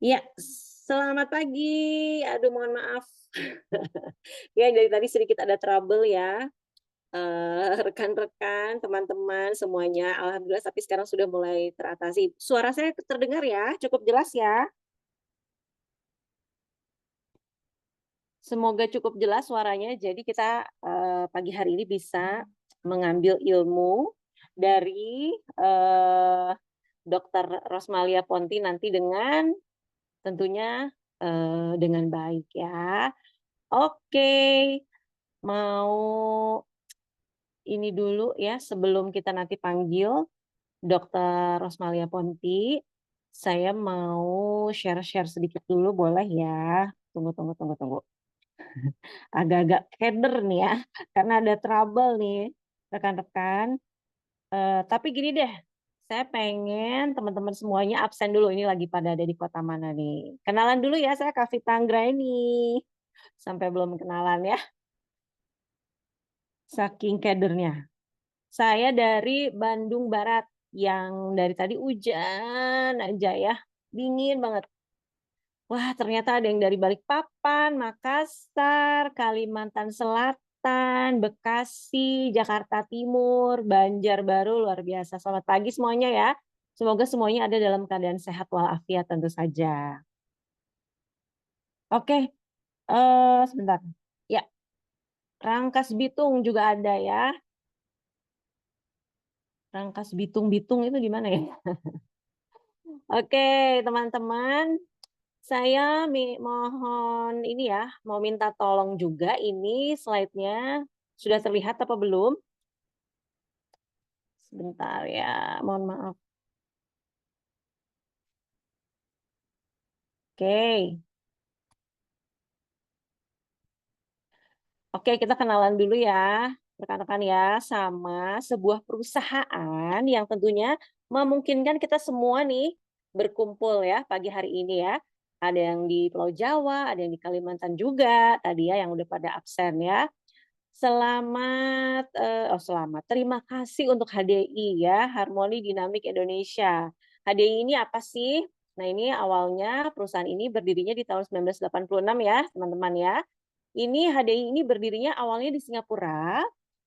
Ya, selamat pagi. Aduh, mohon maaf. Ya, dari tadi sedikit ada trouble ya. Rekan-rekan, teman-teman semuanya, alhamdulillah tapi sekarang sudah mulai teratasi. Suara saya terdengar ya? Cukup jelas ya? Semoga cukup jelas suaranya. Jadi kita pagi hari ini bisa mengambil ilmu dari Dokter Rosmalia Ponti nanti dengan tentunya dengan baik ya. Oke, mau ini dulu ya sebelum kita nanti panggil Dokter Rosmalia Ponti, saya mau share-share sedikit dulu boleh ya? Tunggu, tunggu, tunggu, tunggu. Agak-agak keder nih ya, karena ada trouble nih rekan-rekan. Tapi gini deh, saya pengen teman-teman semuanya absen dulu, ini lagi pada ada di kota mana nih. Kenalan dulu ya, saya Kavita Anggraini. Sampai belum kenalan ya, saking kedernya. Saya dari Bandung Barat, yang dari tadi hujan aja ya, dingin banget. Wah, ternyata ada yang dari Balikpapan, Makassar, Kalimantan Selatan, Bekasi, Jakarta Timur, Banjarbaru, luar biasa. Selamat pagi semuanya ya. Semoga semuanya ada dalam keadaan sehat walafiat tentu saja. Oke, sebentar. Ya, Rangkas Bitung juga ada ya. Rangkas Bitung-Bitung itu di mana ya? Oke, teman-teman, saya mohon ini ya, mau minta tolong juga ini slide-nya sudah terlihat apa belum? Sebentar ya, mohon maaf. Oke. Oke, kita kenalan dulu ya, rekan-rekan ya, sama sebuah perusahaan yang tentunya memungkinkan kita semua nih berkumpul ya pagi hari ini ya. Ada yang di Pulau Jawa, ada yang di Kalimantan juga, tadi ya yang udah pada absen ya. Selamat. Terima kasih untuk HDI ya, Harmoni Dinamik Indonesia. HDI ini apa sih? Nah, ini awalnya perusahaan ini berdirinya di tahun 1986 ya, teman-teman ya. Ini HDI ini berdirinya awalnya di Singapura,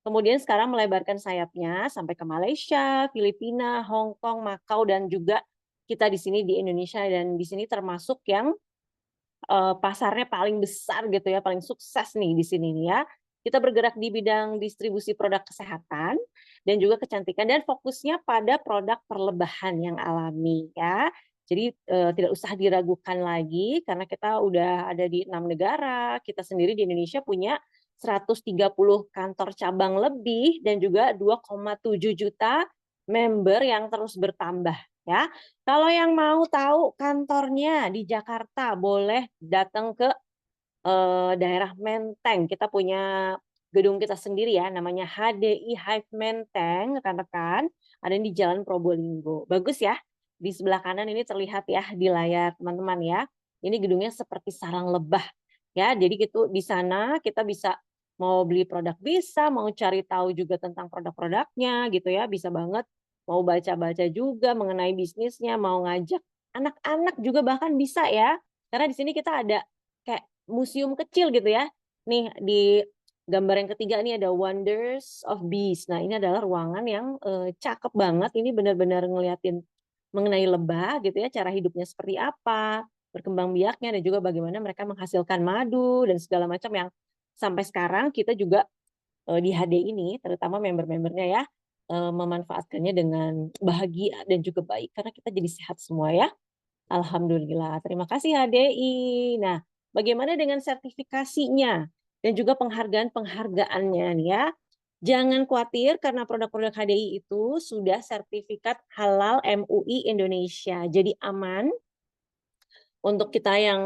kemudian sekarang melebarkan sayapnya sampai ke Malaysia, Filipina, Hong Kong, Makau, dan juga kita di sini di Indonesia, dan di sini termasuk yang pasarnya paling besar gitu ya, paling sukses nih di sini nih ya. Kita bergerak di bidang distribusi produk kesehatan dan juga kecantikan dan fokusnya pada produk perlebahan yang alami ya. Jadi tidak usah diragukan lagi karena kita udah ada di 6 negara, kita sendiri di Indonesia punya 130 kantor cabang lebih dan juga 2,7 juta member yang terus bertambah ya. Kalau yang mau tahu kantornya di Jakarta, boleh datang ke daerah Menteng. Kita punya gedung kita sendiri ya, namanya HDI Hive Menteng, rekan-rekan. Ada di Jalan Probolinggo. Bagus ya. Di sebelah kanan ini terlihat ya di layar teman-teman ya. Ini gedungnya seperti sarang lebah ya. Jadi gitu di sana kita bisa mau beli produk bisa, mau cari tahu juga tentang produk-produknya gitu ya, bisa banget. Mau baca-baca juga mengenai bisnisnya, mau ngajak anak-anak juga bahkan bisa ya. Karena di sini kita ada kayak museum kecil gitu ya. Nih di Gambar yang ketiga ini ada Wonders of Bees. Nah, ini adalah ruangan yang cakep banget. Ini benar-benar ngeliatin mengenai lebah gitu ya, cara hidupnya seperti apa, berkembang biaknya, dan juga bagaimana mereka menghasilkan madu dan segala macam yang sampai sekarang kita juga di HD ini, terutama member-membernya ya, memanfaatkannya dengan bahagia dan juga baik karena kita jadi sehat semua ya. Alhamdulillah. Terima kasih HDI. Nah, bagaimana dengan sertifikasinya dan juga penghargaan-penghargaannya nih ya? Jangan khawatir karena produk-produk HDI itu sudah sertifikat halal MUI Indonesia. Jadi aman untuk kita yang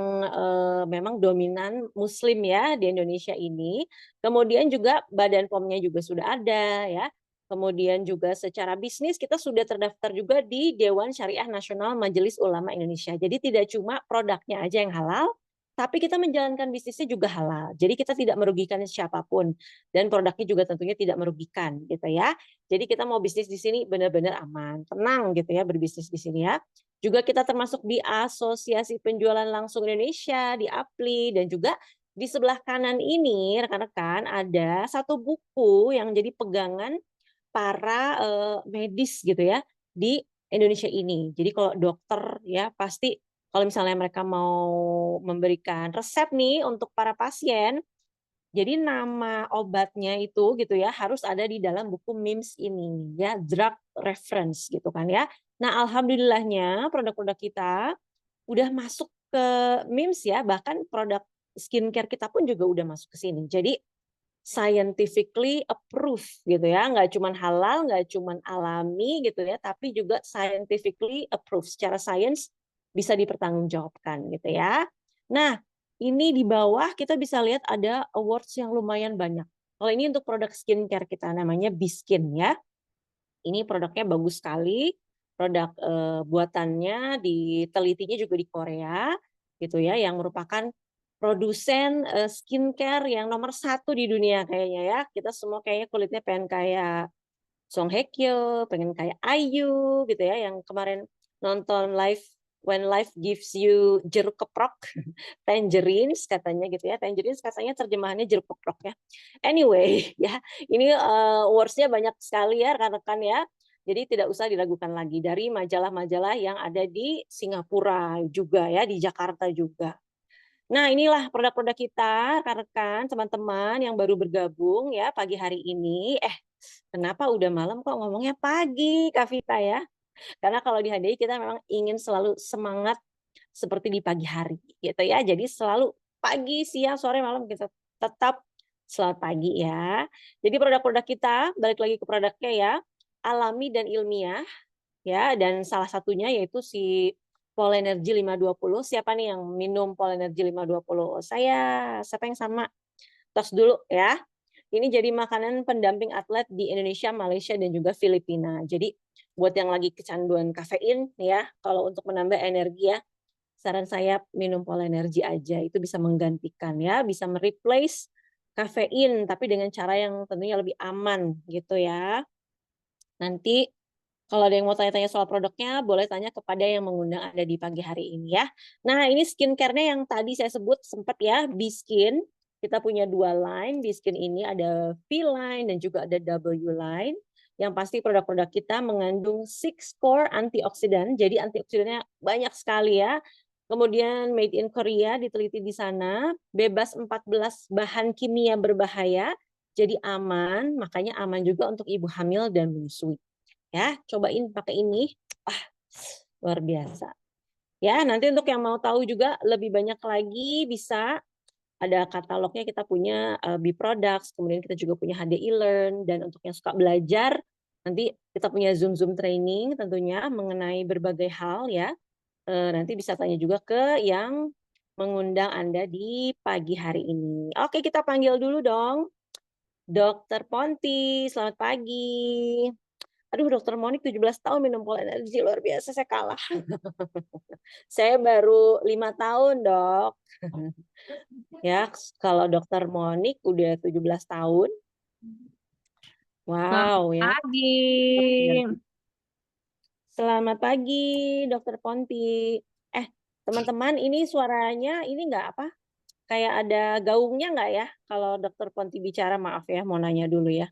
memang dominan Muslim ya di Indonesia ini. Kemudian juga Badan POM-nya juga sudah ada ya. Kemudian juga secara bisnis kita sudah terdaftar juga di Dewan Syariah Nasional Majelis Ulama Indonesia. Jadi tidak cuma produknya aja yang halal, tapi kita menjalankan bisnisnya juga halal. Jadi kita tidak merugikan siapapun dan produknya juga tentunya tidak merugikan gitu ya. Jadi kita mau bisnis di sini benar-benar aman, tenang gitu ya berbisnis di sini ya. Juga kita termasuk di Asosiasi Penjualan Langsung Indonesia, di APLI, dan juga di sebelah kanan ini rekan-rekan ada satu buku yang jadi pegangan para medis gitu ya di Indonesia ini. Jadi kalau dokter ya pasti kalau misalnya mereka mau memberikan resep nih untuk para pasien, jadi nama obatnya itu gitu ya harus ada di dalam buku MIMS ini ya, drug reference gitu kan ya. Nah, alhamdulillahnya produk-produk kita udah masuk ke MIMS ya, bahkan produk skincare kita pun juga udah masuk ke sini. Jadi scientifically approved gitu ya, nggak cuman halal, nggak cuman alami gitu ya, tapi juga scientifically approved. Secara sains bisa dipertanggungjawabkan gitu ya. Nah, ini di bawah kita bisa lihat ada awards yang lumayan banyak. Kalau ini untuk produk skincare kita namanya Biskin ya. Ini produknya bagus sekali. Produk buatannya ditelitinya juga di Korea gitu ya, yang merupakan produsen skincare yang nomor satu di dunia kayaknya ya. Kita semua kayaknya kulitnya pengen kayak Song Hye Kyo, pengen kayak IU gitu ya, yang kemarin nonton live When Life Gives You Jeruk Keprok, Tangerines katanya gitu ya. Tangerines katanya terjemahannya jeruk keprok ya. Anyway, ya ini words-nya banyak sekali ya rekan-rekan ya. Jadi tidak usah diragukan lagi dari majalah-majalah yang ada di Singapura juga ya, di Jakarta juga. Nah, inilah produk-produk kita, rekan-rekan, teman-teman yang baru bergabung ya pagi hari ini. Kenapa udah malam kok ngomongnya pagi, Kak Vita ya? Karena kalau di HDI kita memang ingin selalu semangat seperti di pagi hari gitu ya. Jadi selalu pagi, siang, sore, malam kita tetap selamat pagi ya. Jadi produk-produk kita balik lagi ke produknya ya, alami dan ilmiah ya, dan salah satunya yaitu si Polenergy 520. Siapa nih yang minum Polenergy 520? Saya, siapa yang sama? Tos dulu ya. Ini jadi makanan pendamping atlet di Indonesia, Malaysia, dan juga Filipina. Jadi buat yang lagi kecanduan kafein ya, kalau untuk menambah energi ya, saran saya minum Polenergy aja. Itu bisa menggantikan ya, bisa mereplace kafein, tapi dengan cara yang tentunya lebih aman gitu ya. Nanti kalau ada yang mau tanya-tanya soal produknya, boleh tanya kepada yang mengundang Anda di pagi hari ini ya. Nah, ini skincare-nya yang tadi saya sebut sempat ya, B-Skin. Kita punya dua line, B-Skin ini ada V-line dan juga ada W-line. Yang pasti produk-produk kita mengandung 6 core antioksidan, jadi antioksidannya banyak sekali ya. Kemudian made in Korea, diteliti di sana, bebas 14 bahan kimia berbahaya, jadi aman, makanya aman juga untuk ibu hamil dan menyusui. Ya, cobain pakai ini. Ah, luar biasa. Ya, nanti untuk yang mau tahu juga lebih banyak lagi bisa ada katalognya, kita punya B Products, kemudian kita juga punya HDI Learn, dan untuk yang suka belajar nanti kita punya Zoom training tentunya mengenai berbagai hal ya. Nanti bisa tanya juga ke yang mengundang Anda di pagi hari ini. Oke, kita panggil dulu dong. Dokter Ponti, selamat pagi. Aduh, Dokter Monik 17 tahun minum Polenergy, luar biasa, saya kalah. Saya baru 5 tahun, Dok. Ya, kalau Dokter Monik udah 17 tahun. Selamat Wow, ya. pagi. Selamat pagi, Dokter Ponti. Teman-teman, ini suaranya ini nggak apa? kayak ada gaungnya nggak ya? Kalau Dokter Ponti bicara, maaf ya, mau nanya dulu ya.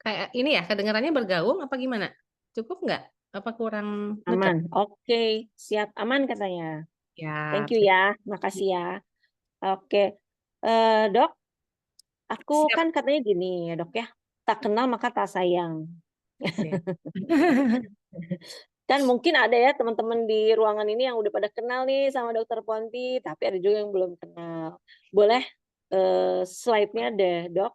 Kayak ini ya, kedengarannya bergaung apa gimana? Cukup nggak? Apa kurang deket? Aman. Oke, siap aman katanya. Thank Ya, you ya, makasih ya. Oke, Dok, aku siap. kan katanya gini ya Dok ya, tak kenal maka tak sayang. Siap. Kan mungkin ada ya teman-teman di ruangan ini yang udah pada kenal nih sama Dokter Ponti, tapi ada juga yang belum kenal. Boleh slide-nya deh, Dok,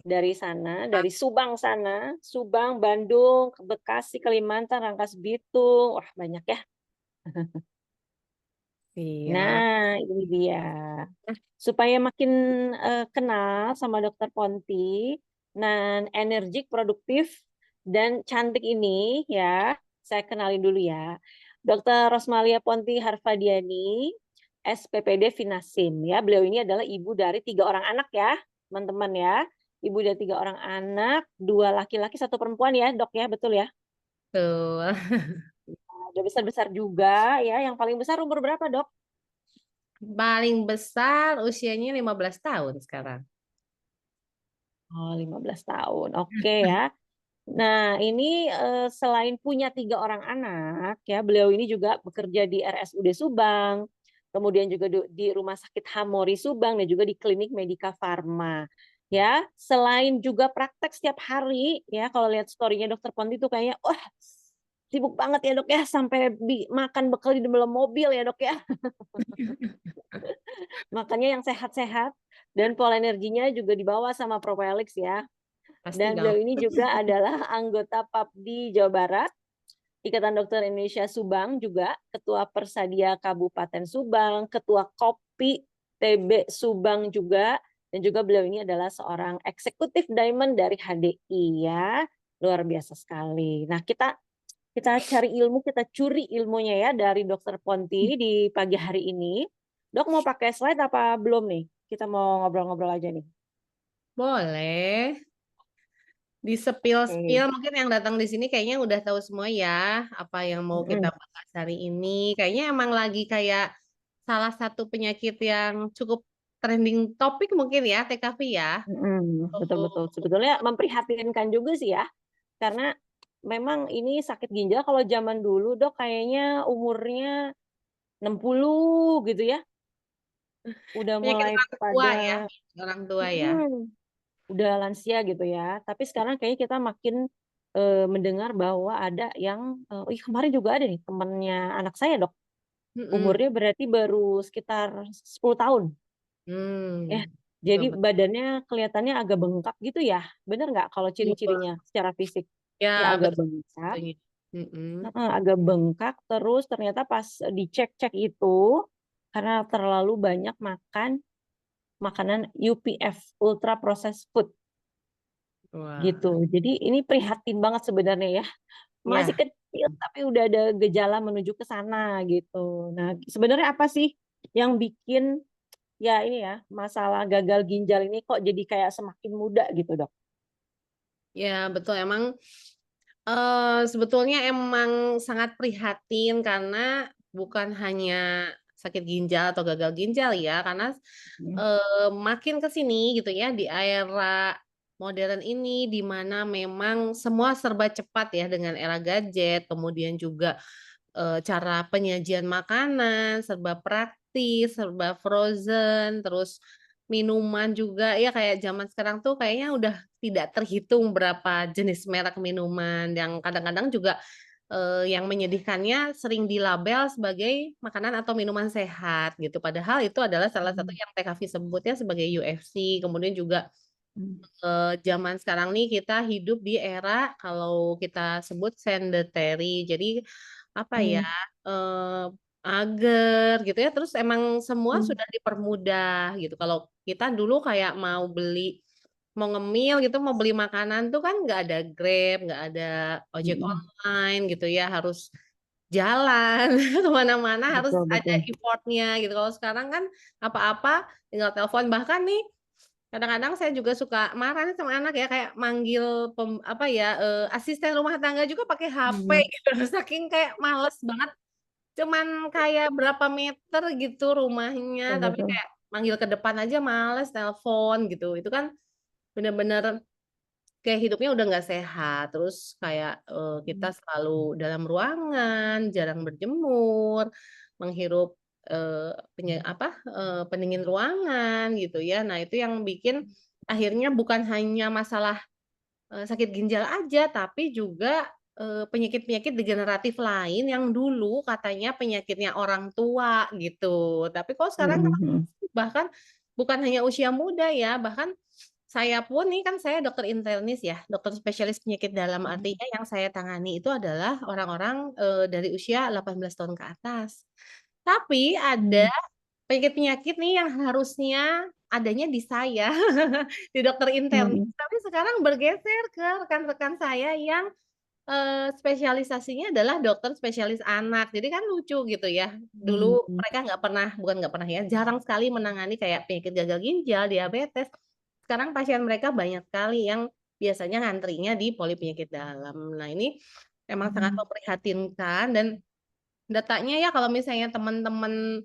dari sana, dari Subang sana, Subang, Bandung, Bekasi, Kalimantan, Rangkas Bitung, wah banyak ya. Siap. Nah, ini dia. Supaya makin kenal sama Dokter Ponti, dan energik, produktif, dan cantik ini ya, saya kenalin dulu ya. Dokter Rosmalia Ponti Harvadiani, SPPD Finasim ya. Beliau ini adalah ibu dari 3 orang anak ya, teman-teman ya. Ibu dari 3 orang anak, 2 laki-laki, 1 perempuan ya, Dok ya, betul ya? Betul. Udah besar-besar juga ya. Yang paling besar umur berapa, Dok? Paling besar usianya 15 tahun sekarang. Oh, 15 tahun. Oke ya. Nah, ini selain punya 3 orang anak, ya, beliau ini juga bekerja di RSUD Subang, kemudian juga di Rumah Sakit Hamori Subang, dan juga di Klinik Medika Farma. Ya, selain juga praktek setiap hari, ya, kalau lihat story-nya Dokter Ponti itu kayaknya, wah, sibuk banget ya dok ya, sampai makan bekal di dalam mobil ya dok ya. Makannya yang sehat-sehat, dan pola energinya juga dibawa sama Propelix ya. Pasti Dan dong. beliau ini juga adalah anggota PAPDI Jawa Barat, Ikatan Dokter Indonesia Subang juga, Ketua Persadia Kabupaten Subang, Ketua Kopi TB Subang juga, dan juga beliau ini adalah seorang eksekutif diamond dari HDI ya. Luar biasa sekali. Nah, kita kita cari ilmu, kita curi ilmunya ya dari Dokter Ponti di pagi hari ini. Dok mau pakai slide apa belum nih? Kita mau ngobrol-ngobrol aja nih. Boleh. Di Oke. spill-spill mungkin yang datang di sini kayaknya udah tahu semua ya apa yang mau kita Mm-mm. bahas hari ini. Kayaknya emang lagi kayak salah satu penyakit yang cukup trending topik mungkin ya, TKV ya. Betul-betul. Oh, Sebetulnya memprihatinkan juga sih ya, karena memang ini sakit ginjal kalau zaman dulu dok kayaknya umurnya 60 gitu ya, udah penyakit mulai orang tua ya, pada orang tua ya. udah lansia gitu ya. Tapi sekarang kayaknya kita makin mendengar bahwa ada yang, ih kemarin juga ada nih temennya anak saya dok, Mm-mm. umurnya berarti baru sekitar 10 tahun. Ya, Betul jadi betul. badannya kelihatannya agak bengkak gitu ya, bener nggak kalau ciri-cirinya secara fisik? Ya Ya agak betul. bengkak, Betul. Mm-mm. heeh, agak bengkak, terus ternyata pas dicek-cek itu, karena terlalu banyak makan makanan UPF, ultra processed food, gitu. Wah, Jadi ini prihatin banget sebenarnya ya, masih ya. kecil tapi udah ada gejala menuju ke sana gitu. Nah, sebenarnya apa sih yang bikin ya ini ya, masalah gagal ginjal ini kok jadi kayak semakin muda gitu, Dok? Ya, betul. Emang sebetulnya emang sangat prihatin karena bukan hanya sakit ginjal atau gagal ginjal ya, karena Mhm. makin ke sini gitu ya di era modern ini di mana memang semua serba cepat ya dengan era gadget, kemudian juga cara penyajian makanan serba praktis, serba frozen, terus minuman juga ya kayak zaman sekarang tuh kayaknya udah tidak terhitung berapa jenis merek minuman yang kadang-kadang juga yang menyedihkannya sering dilabel sebagai makanan atau minuman sehat gitu. Padahal itu adalah salah satu Mhm. yang TKV sebutnya sebagai UFC. Kemudian juga Mhm. zaman sekarang nih kita hidup di era kalau kita sebut sedentary. Jadi apa ya Mhm. eh, mager gitu ya. Terus emang semua Mhm. sudah dipermudah gitu. Kalau kita dulu kayak mau ngemil gitu, mau beli makanan tuh kan nggak ada Grab, nggak ada ojek Mhm. online gitu ya, harus jalan kemana-mana harus Betul ada betul. effortnya gitu. Kalau sekarang kan apa-apa tinggal telepon bahkan nih. Kadang-kadang saya juga suka marah nih sama anak ya kayak manggil apa ya asisten rumah tangga juga pakai HP Mhm. gitu saking kayak males banget cuman kayak berapa meter gitu rumahnya, Betul, tapi betul. kayak manggil ke depan aja males, telepon gitu. Itu kan bener-bener kayak hidupnya udah nggak sehat, terus kayak, kita selalu dalam ruangan, jarang berjemur, menghirup, pendingin ruangan gitu ya. Nah itu yang bikin akhirnya bukan hanya masalah, sakit ginjal aja, tapi juga, penyakit-penyakit degeneratif lain yang dulu katanya penyakitnya orang tua gitu. Tapi kok sekarang Mhm, mhm. bahkan bukan hanya usia muda ya, bahkan saya pun nih kan saya dokter internis ya, dokter spesialis penyakit dalam, artinya yang saya tangani itu adalah orang-orang, dari usia 18 tahun ke atas. Tapi ada Mmm, penyakit-penyakit nih yang harusnya adanya di saya, di dokter internis, mhm, tapi sekarang bergeser ke rekan-rekan saya yang, spesialisasinya adalah dokter spesialis anak. Jadi kan lucu gitu ya, dulu mhm, mereka nggak pernah bukan nggak pernah ya, jarang sekali menangani kayak penyakit gagal ginjal, diabetes. Sekarang pasien mereka banyak sekali yang biasanya ngantrinya di polipenyakit dalam. Nah ini emang sangat mhm, memprihatinkan dan datanya ya kalau misalnya teman-teman,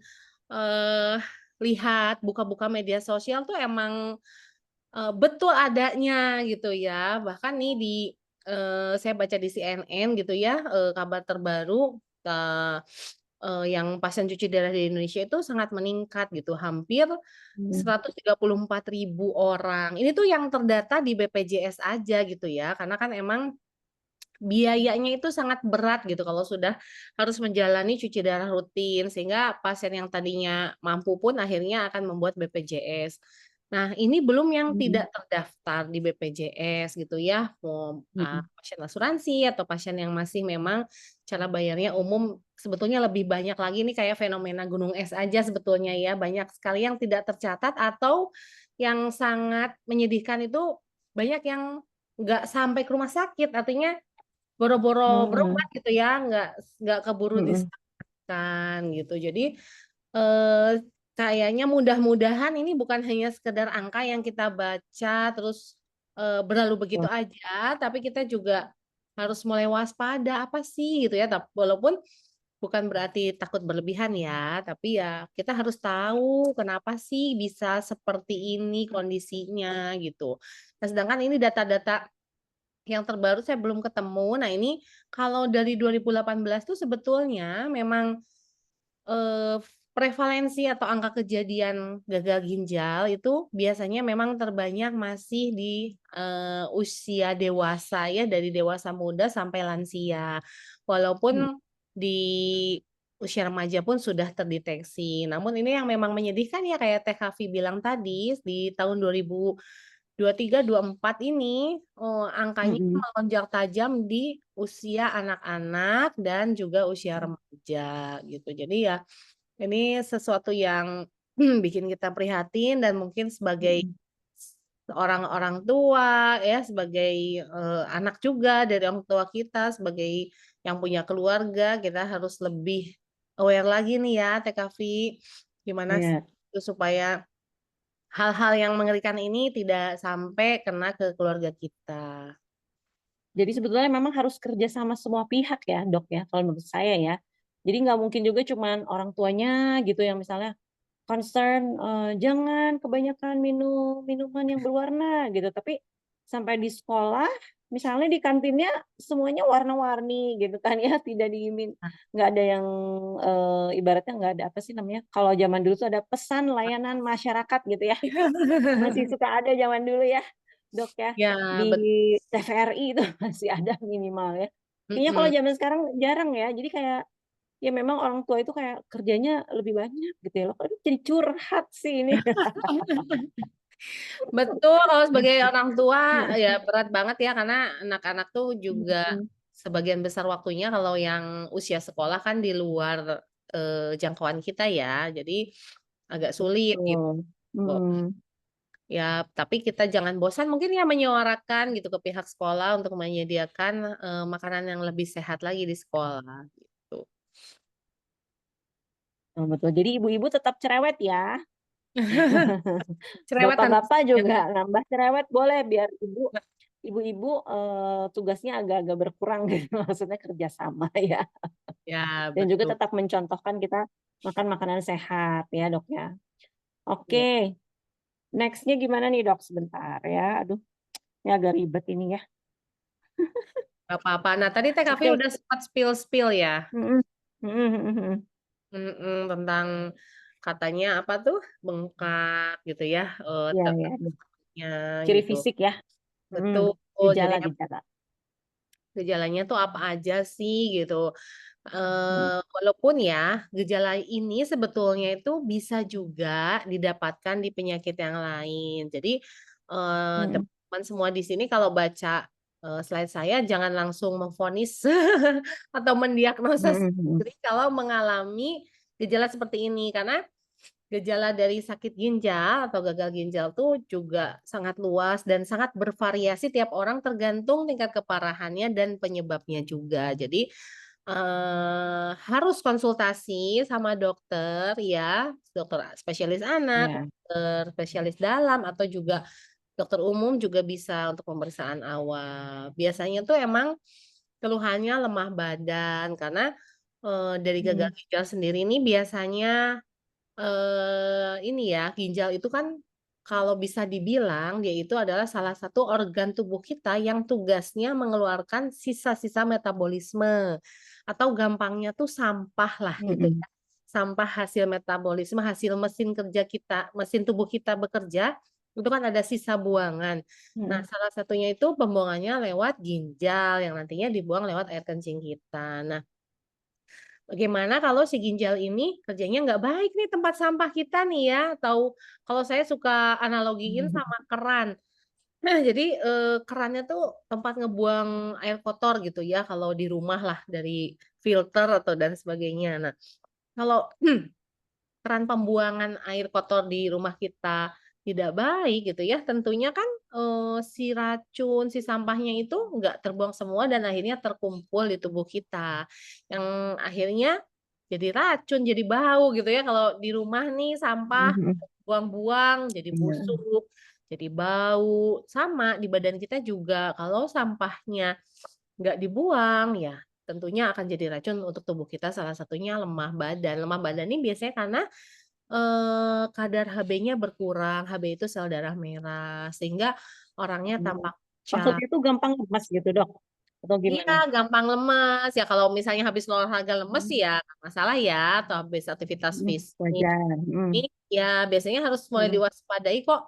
eee, lihat buka-buka media sosial tuh emang, betul adanya gitu ya. Bahkan nih di, saya baca di CNN gitu ya, kabar terbaru, eee yang pasien cuci darah di Indonesia itu sangat meningkat gitu, hampir mhm, 134.000 orang. Ini tuh yang terdata di BPJS aja gitu ya, karena kan emang biayanya itu sangat berat gitu kalau sudah harus menjalani cuci darah rutin, sehingga pasien yang tadinya mampu pun akhirnya akan membuat BPJS. Nah, ini belum yang mhm, tidak terdaftar di BPJS gitu ya, mau, mhm, pasien asuransi atau pasien yang masih memang cara bayarnya umum, sebetulnya lebih banyak lagi nih kayak fenomena gunung es aja sebetulnya ya, banyak sekali yang tidak tercatat atau yang sangat menyedihkan itu banyak yang nggak sampai ke rumah sakit, artinya boro-boro berobat mhm, gitu ya, nggak keburu mhm, disahkan gitu. Jadi, eee, kayaknya mudah-mudahan ini bukan hanya sekedar angka yang kita baca terus, berlalu begitu betul, aja, tapi kita juga harus mulai waspada, apa sih gitu ya, walaupun bukan berarti takut berlebihan ya, tapi ya kita harus tahu kenapa sih bisa seperti ini kondisinya gitu. Nah sedangkan ini data-data yang terbaru saya belum ketemu. Nah ini kalau dari 2018 tuh sebetulnya memang, eee, prevalensi atau angka kejadian gagal ginjal itu biasanya memang terbanyak masih di, usia dewasa ya, dari dewasa muda sampai lansia. mhm, Walaupun di usia remaja pun sudah terdeteksi. Namun ini yang memang menyedihkan ya kayak Teh Kavi bilang tadi, di tahun 2023, 24 ini, angkanya mhm, melonjak tajam di usia anak-anak dan juga usia mhm, remaja gitu. Jadi ya ini sesuatu yang bikin kita prihatin dan mungkin sebagai mhm. seorang orang tua ya, sebagai, anak juga dari orang tua kita, sebagai yang punya keluarga, kita harus lebih aware lagi nih ya, TKV, gimana sih Iya. supaya hal-hal yang mengerikan ini tidak sampai kena ke keluarga kita. Jadi sebetulnya memang harus kerja sama semua pihak ya, Dok, ya, kalau menurut saya ya. Jadi nggak mungkin juga cuman orang tuanya gitu yang misalnya concern, "Jangan kebanyakan minum minuman yang berwarna," gitu, tapi sampai di sekolah, misalnya di kantinnya semuanya warna-warni gitu kan ya, tidak nggak ada yang, ibaratnya nggak ada apa sih namanya, kalau zaman dulu tuh ada pesan layanan masyarakat gitu ya. Masih suka ada zaman dulu ya, Dok, ya, Ya, di TVRI itu masih ada minimal ya. Kayaknya kalau mhm. zaman sekarang jarang ya, jadi kayak, ya memang orang tua itu kayak kerjanya lebih banyak gitu ya, loh kok jadi curhat sih ini. Betul, kalau sebagai orang tua ya berat banget ya karena anak-anak tuh juga Mhm, sebagian besar waktunya kalau yang usia sekolah kan di luar, jangkauan kita ya, jadi agak sulit gitu. betul, mhm, Ya, tapi kita jangan bosan mungkin ya menyuarakan gitu ke pihak sekolah untuk menyediakan, makanan yang lebih sehat lagi di sekolah, gitu. betul, betul. Jadi ibu-ibu tetap cerewet ya, Cerewet tanpa bapak-bapak sedih. juga nambah cerewet boleh biar ibu-ibu, tugasnya agak-agak berkurang gitu, maksudnya kerja sama ya. Ya, Dan juga betul. tetap mencontohkan kita makan makanan sehat ya, Dok, ya. Ya, Oke, next-nya gimana nih, Dok? Sebentar ya, aduh ini agak ribet ini ya. nggak apa-apa. Nah, tadi TKV Oke, udah sempat spill-spill ya, mhm, mhm mhm mhm. tentang katanya apa tuh, bengkak gitu ya, Iya iya iya, nya ciri gitu. fisik ya, mhm, Betul, jadi gejala-gejala, gejalanya tuh apa aja sih gitu. mhm Walaupun ya gejala ini sebetulnya itu bisa juga didapatkan di penyakit yang lain. Jadi, mhm teman-teman semua di sini kalau baca, slide saya jangan langsung memvonis atau mendiagnosa mhm mhm, sendiri kalau mengalami gejala seperti ini. Karena gejala dari sakit ginjal atau gagal ginjal tuh juga sangat luas dan sangat bervariasi tiap orang tergantung tingkat keparahannya dan penyebabnya juga. Jadi, harus konsultasi sama dokter ya, dokter spesialis anak, iya, dokter spesialis dalam, atau juga dokter umum juga bisa untuk pemeriksaan awal. Biasanya tuh emang keluhannya lemah badan karena, dari gagal mhm ginjal sendiri ini biasanya ini ya, ginjal itu kan kalau bisa dibilang dia itu adalah salah satu organ tubuh kita yang tugasnya mengeluarkan sisa-sisa metabolisme, atau gampangnya tuh sampah lah gitu mhm ya. Sampah hasil metabolisme, hasil mesin kerja kita, mesin tubuh kita bekerja, itu kan ada sisa buangan. Nah, mhm salah satunya itu pembuangannya lewat ginjal yang nantinya dibuang lewat air kencing kita. Nah, bagaimana kalau si ginjal ini kerjanya nggak baik nih tempat sampah kita nih ya, atau kalau saya suka analogiin mhm sama keran. Nah, jadi, kerannya tuh tempat ngebuang air kotor gitu ya, kalau di rumah lah dari filter atau dan sebagainya. Nah, kalau keran pembuangan air kotor di rumah kita tidak baik gitu ya, tentunya kan, si racun, si sampahnya itu nggak terbuang semua dan akhirnya terkumpul di tubuh kita. Yang akhirnya jadi racun, jadi bau gitu ya, kalau di rumah nih sampah mhm mhm, buang-buang jadi iya, busuk, jadi bau. Sama di badan kita juga, kalau sampahnya nggak dibuang, ya tentunya akan jadi racun untuk tubuh kita, salah satunya lemah badan. Lemah badan ini biasanya karena kadar Hb-nya berkurang, Hb itu sel darah merah, sehingga orangnya oh, tampak pucat. maksudnya itu gampang lemas gitu, Dok? Atau Iya, gimana? gampang lemes, ya kalau misalnya habis olahraga lemes Mmm, sih ya nggak masalah ya, atau habis aktivitas fisik. wajar, Ini ya biasanya harus mulai mhm diwaspadai kok,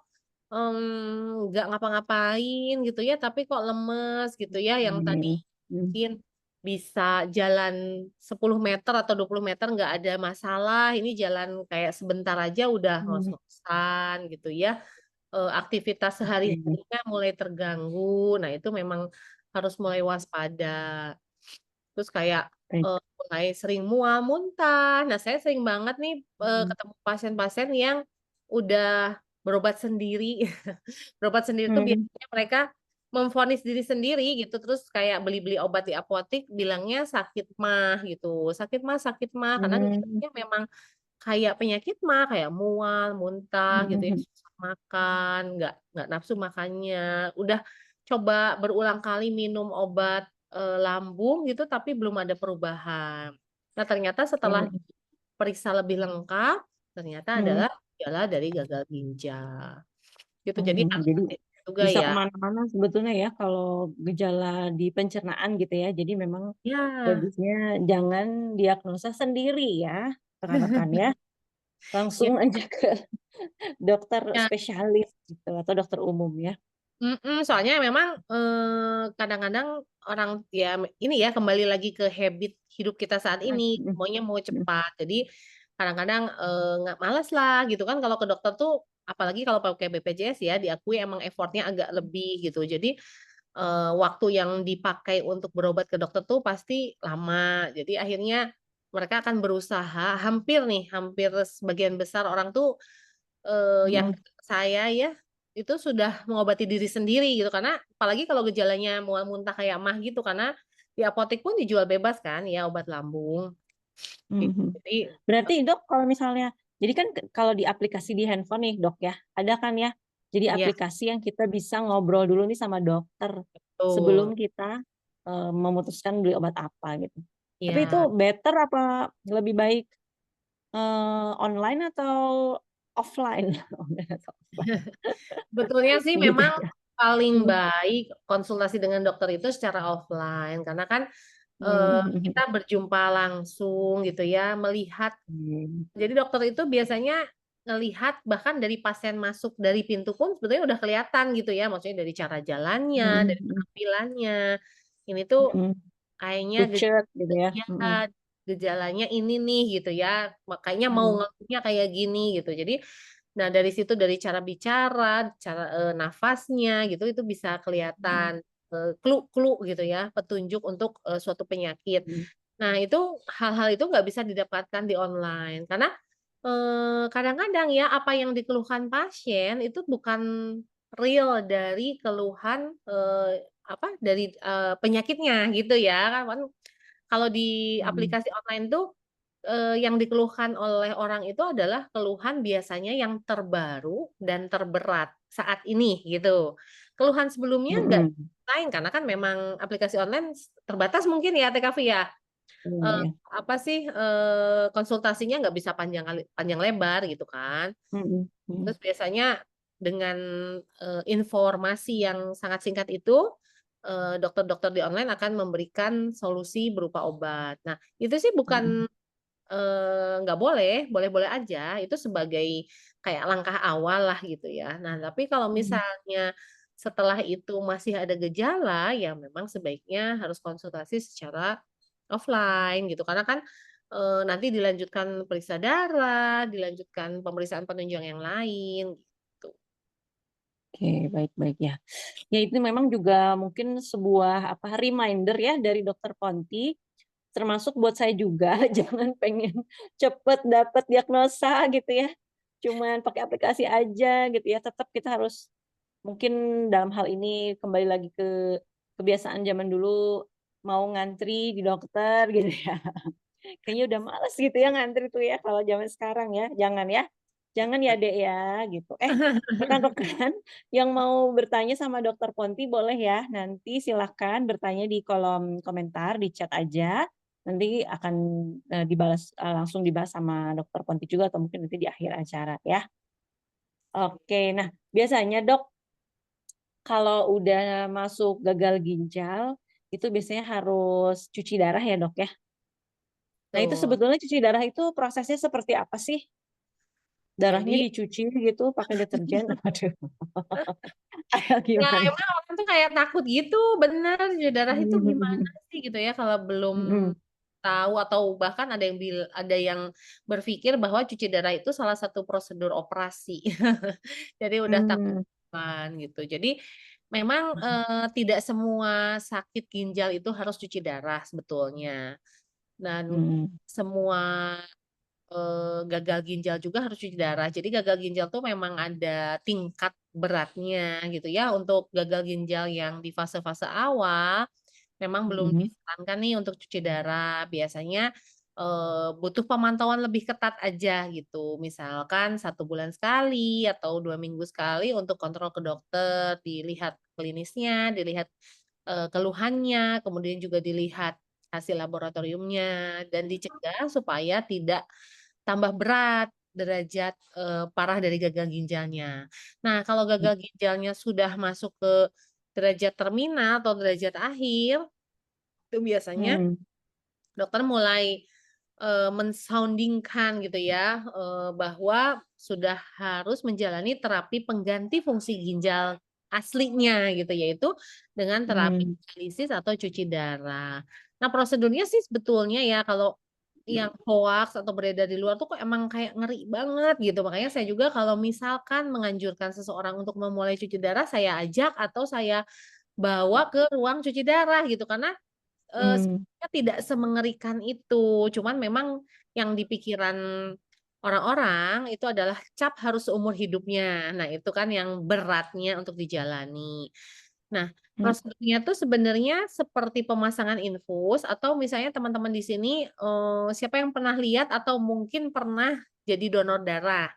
nggak ngapa-ngapain gitu ya, tapi kok lemes gitu ya, yang tadi mhm mhm mungkin bisa jalan 10 meter atau 20 meter nggak ada masalah, ini jalan kayak sebentar aja udah mhm, ngos-ngosan gitu ya, aktivitas oke, sehari-harinya mulai terganggu. Nah, itu memang harus mulai waspada. Terus kayak, baik, mulai sering mual, muntah. Nah, saya sering banget nih, mhm ketemu pasien-pasien yang udah berobat sendiri. Berobat sendiri tuh mhm biasanya mereka memvonis diri sendiri gitu, terus kayak beli-beli obat di apotek bilangnya sakit MAH gitu, sakit MAH, karena mhm gejalanya memang kayak penyakit MAH, kayak mual, muntah gitu ya, mhm susah makan, nggak nafsu makannya, udah coba berulang kali minum obat, lambung gitu, tapi belum ada perubahan. Nah, ternyata setelah mhm diperiksa lebih lengkap, ternyata mhm, adalah gejala dari gagal ginjal, gitu. Jadi mhm, harus jadi hati-hati juga bisa ya. ke mana-mana sebetulnya ya kalau gejala di pencernaan gitu ya. Jadi memang Ya, bagusnya jangan diagnosa sendiri ya, rekan-rekan ya. ya, Langsung aja ke dokter ya. spesialis gitu atau dokter umum ya. Soalnya memang, kadang-kadang orang ya ini ya kembali lagi ke habit hidup kita saat Mhm ini, mhm semuanya mau mhm cepat. Jadi kadang-kadang, nggak malas lah gitu kan kalau ke dokter tuh, apalagi kalau pakai BPJS ya, diakui emang effort-nya agak lebih gitu. Jadi, waktu yang dipakai untuk berobat ke dokter tuh pasti lama. Jadi akhirnya mereka akan berusaha hampir sebagian besar orang tuh, yang mhm saya ya, itu sudah mengobati diri sendiri gitu, karena apalagi kalau gejalanya mual muntah kayak MAH gitu, karena di apotek pun dijual bebas kan ya obat lambung, gitu. mhm. Jadi Berarti Dok kalau misalnya jadi kan kalau di aplikasi di handphone nih Dok ya, ada kan ya, jadi iya, aplikasi yang kita bisa ngobrol dulu nih sama dokter sebelum betul. kita, memutuskan beli obat apa gitu. Tapi itu Iya. better apa lebih baik, online atau offline? Online atau offline? Sebetulnya sih Gitu memang ya? paling Mhm. baik konsultasi dengan dokter itu secara offline, karena kan, Mmm, mhm kita mhm. berjumpa langsung gitu ya, melihat Mmm. jadi dokter itu biasanya ngelihat bahkan dari pasien masuk dari pintu pun sebetulnya udah kelihatan gitu ya, maksudnya dari cara jalannya, Mhm dari mhm. penampilannya, ini tuh Mhm. kayaknya Pucet gitu ya? iya, Mhm. gejalanya ini nih gitu ya, makanya mau Mhm. ngeluhnya kayak gini gitu. Jadi, nah dari situ dari cara bicara, cara, nafasnya gitu itu bisa Mhm. kelihatan, clue-clue gitu ya, petunjuk untuk, suatu penyakit. Mhm. Nah itu hal-hal itu nggak bisa didapatkan di online karena, kadang-kadang ya apa yang dikeluhkan pasien itu bukan real dari keluhan, apa, dari, penyakitnya gitu ya, kan kalau di Mhm. aplikasi online tuh, yang dikeluhkan oleh orang itu adalah keluhan biasanya yang terbaru dan terberat saat ini gitu. Keluhan sebelumnya nggak Mhm. lain karena kan memang aplikasi online terbatas mungkin ya TKV ya, Iya iya. apa sih, konsultasinya nggak bisa panjang lebar gitu kan. Mhm Terus mhm. biasanya dengan, informasi yang sangat singkat itu, dokter-dokter di online akan memberikan solusi berupa obat. Nah, itu sih Mhm. bukan, nggak boleh, boleh-boleh aja, itu sebagai kayak langkah awal lah gitu ya. Nah, tapi kalau Mhm. misalnya setelah itu masih ada gejala, ya memang sebaiknya harus konsultasi secara offline gitu, karena kan, nanti dilanjutkan periksa darah, dilanjutkan pemeriksaan penunjang yang lain, gitu. Oke, baik baik ya. Ya itu memang juga mungkin sebuah apa, reminder ya dari dokter Ponti, termasuk buat saya juga jangan pengen cepet dapat diagnosa gitu ya, cuman pakai aplikasi aja gitu ya, tetap kita harus mungkin dalam hal ini kembali lagi ke kebiasaan zaman dulu, mau ngantri di dokter gitu ya. Kayaknya udah males gitu ya ngantri tuh ya kalau zaman sekarang ya, jangan ya. Jangan ya, Dek, ya, gitu. Rekan-rekan yang mau bertanya sama Dokter Ponti boleh ya, nanti silakan bertanya di kolom komentar, di chat aja. Nanti akan, dibalas langsung dibahas sama Dokter Ponti juga atau mungkin nanti di akhir acara ya. Oke, nah biasanya Dok, kalau udah masuk gagal ginjal, itu biasanya harus cuci darah ya, Dok, ya? Nah itu Betul. sebetulnya cuci darah itu prosesnya seperti apa sih? Darahnya Jadi dicuci gitu pakai deterjen? Waduh, atau ya gimana? emang orang tuh kayak takut gitu, bener, cuci darah itu Mhm gimana mhm sih gitu ya kalau belum mhm. tahu atau bahkan ada yang berpikir bahwa cuci darah itu salah satu prosedur operasi. Jadi udah takut Mmm, duluan gitu. Jadi memang, mhm tidak semua sakit ginjal itu harus cuci darah sebetulnya dan mhm semua gagal ginjal juga harus cuci darah. Jadi gagal ginjal tuh memang ada tingkat beratnya gitu ya, untuk gagal ginjal yang di fase-fase awal, memang belum mhm disarankan nih untuk cuci darah. Biasanya, butuh pemantauan lebih ketat aja gitu. Misalkan 1 bulan sekali atau 2 minggu sekali untuk kontrol ke dokter, dilihat klinisnya, dilihat, keluhannya, kemudian juga dilihat hasil laboratoriumnya, dan dicegah supaya tidak tambah berat derajat, parah dari gagal ginjalnya. Nah, kalau mhm gagal ginjalnya sudah masuk ke derajat terminal atau derajat akhir, itu biasanya mhm dokter mulai, men-sounding-kan gitu ya, bahwa sudah harus menjalani terapi pengganti fungsi ginjal aslinya gitu, yaitu dengan terapi mmm, dialisis atau cuci darah. Nah, prosedurnya sih sebetulnya ya kalau yang hoaks atau beredar di luar tuh kok emang kayak ngeri banget gitu. Makanya saya juga kalau misalkan menganjurkan seseorang untuk memulai cuci darah, saya ajak atau saya bawa ke ruang cuci darah gitu. Karena, mmm, sebenarnya tidak semengerikan itu. Cuman memang yang di pikiran orang-orang itu adalah cap harus seumur hidupnya. Nah, itu kan yang beratnya untuk dijalani. Nah, mhm prosedurnya tuh sebenarnya seperti pemasangan infus atau misalnya teman-teman di sini, siapa yang pernah lihat atau mungkin pernah jadi donor darah?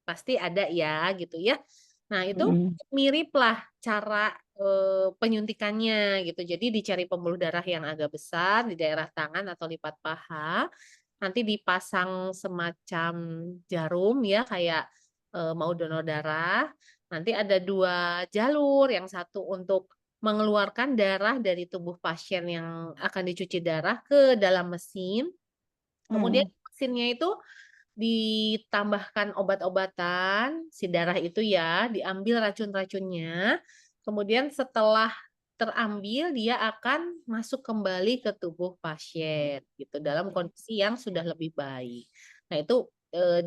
Pasti ada ya, gitu ya. Nah, itu mhm miriplah cara penyuntikannya gitu. Jadi dicari pembuluh darah yang agak besar di daerah tangan atau lipat paha, nanti dipasang semacam jarum ya kayak, mau donor darah, nanti ada 2 jalur, yang satu untuk mengeluarkan darah dari tubuh pasien yang akan dicuci darah ke dalam mesin, kemudian Mhm. mesinnya itu ditambahkan obat-obatan, si darah itu ya, diambil racun-racunnya, kemudian setelah terambil dia akan masuk kembali ke tubuh pasien gitu, dalam kondisi yang sudah lebih baik. Nah itu,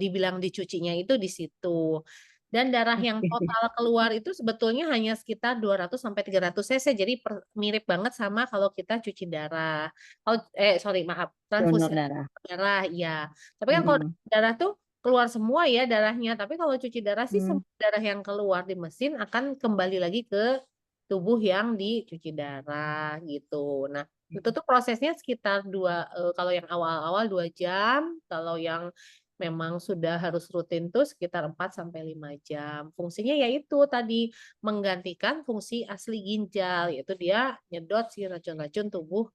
dibilang dicucinya itu di situ. Dan darah yang Oke. total keluar itu sebetulnya hanya sekitar 200 sampai 300 cc, jadi mirip banget sama kalau kita cuci darah. Sorry maaf, Donor transfusi darah. darah, iya. Tapi kan kalau Mhm. darah tuh keluar semua ya darahnya, tapi kalau cuci darah sih Mmm. semua darah yang keluar di mesin akan kembali lagi ke tubuh yang dicuci darah gitu. Nah, itu tuh prosesnya sekitar kalau yang awal-awal 2 jam, kalau yang memang sudah harus rutin tuh sekitar 4 sampai 5 jam. Fungsinya yaitu tadi menggantikan fungsi asli ginjal, yaitu dia nyedot si racun-racun tubuh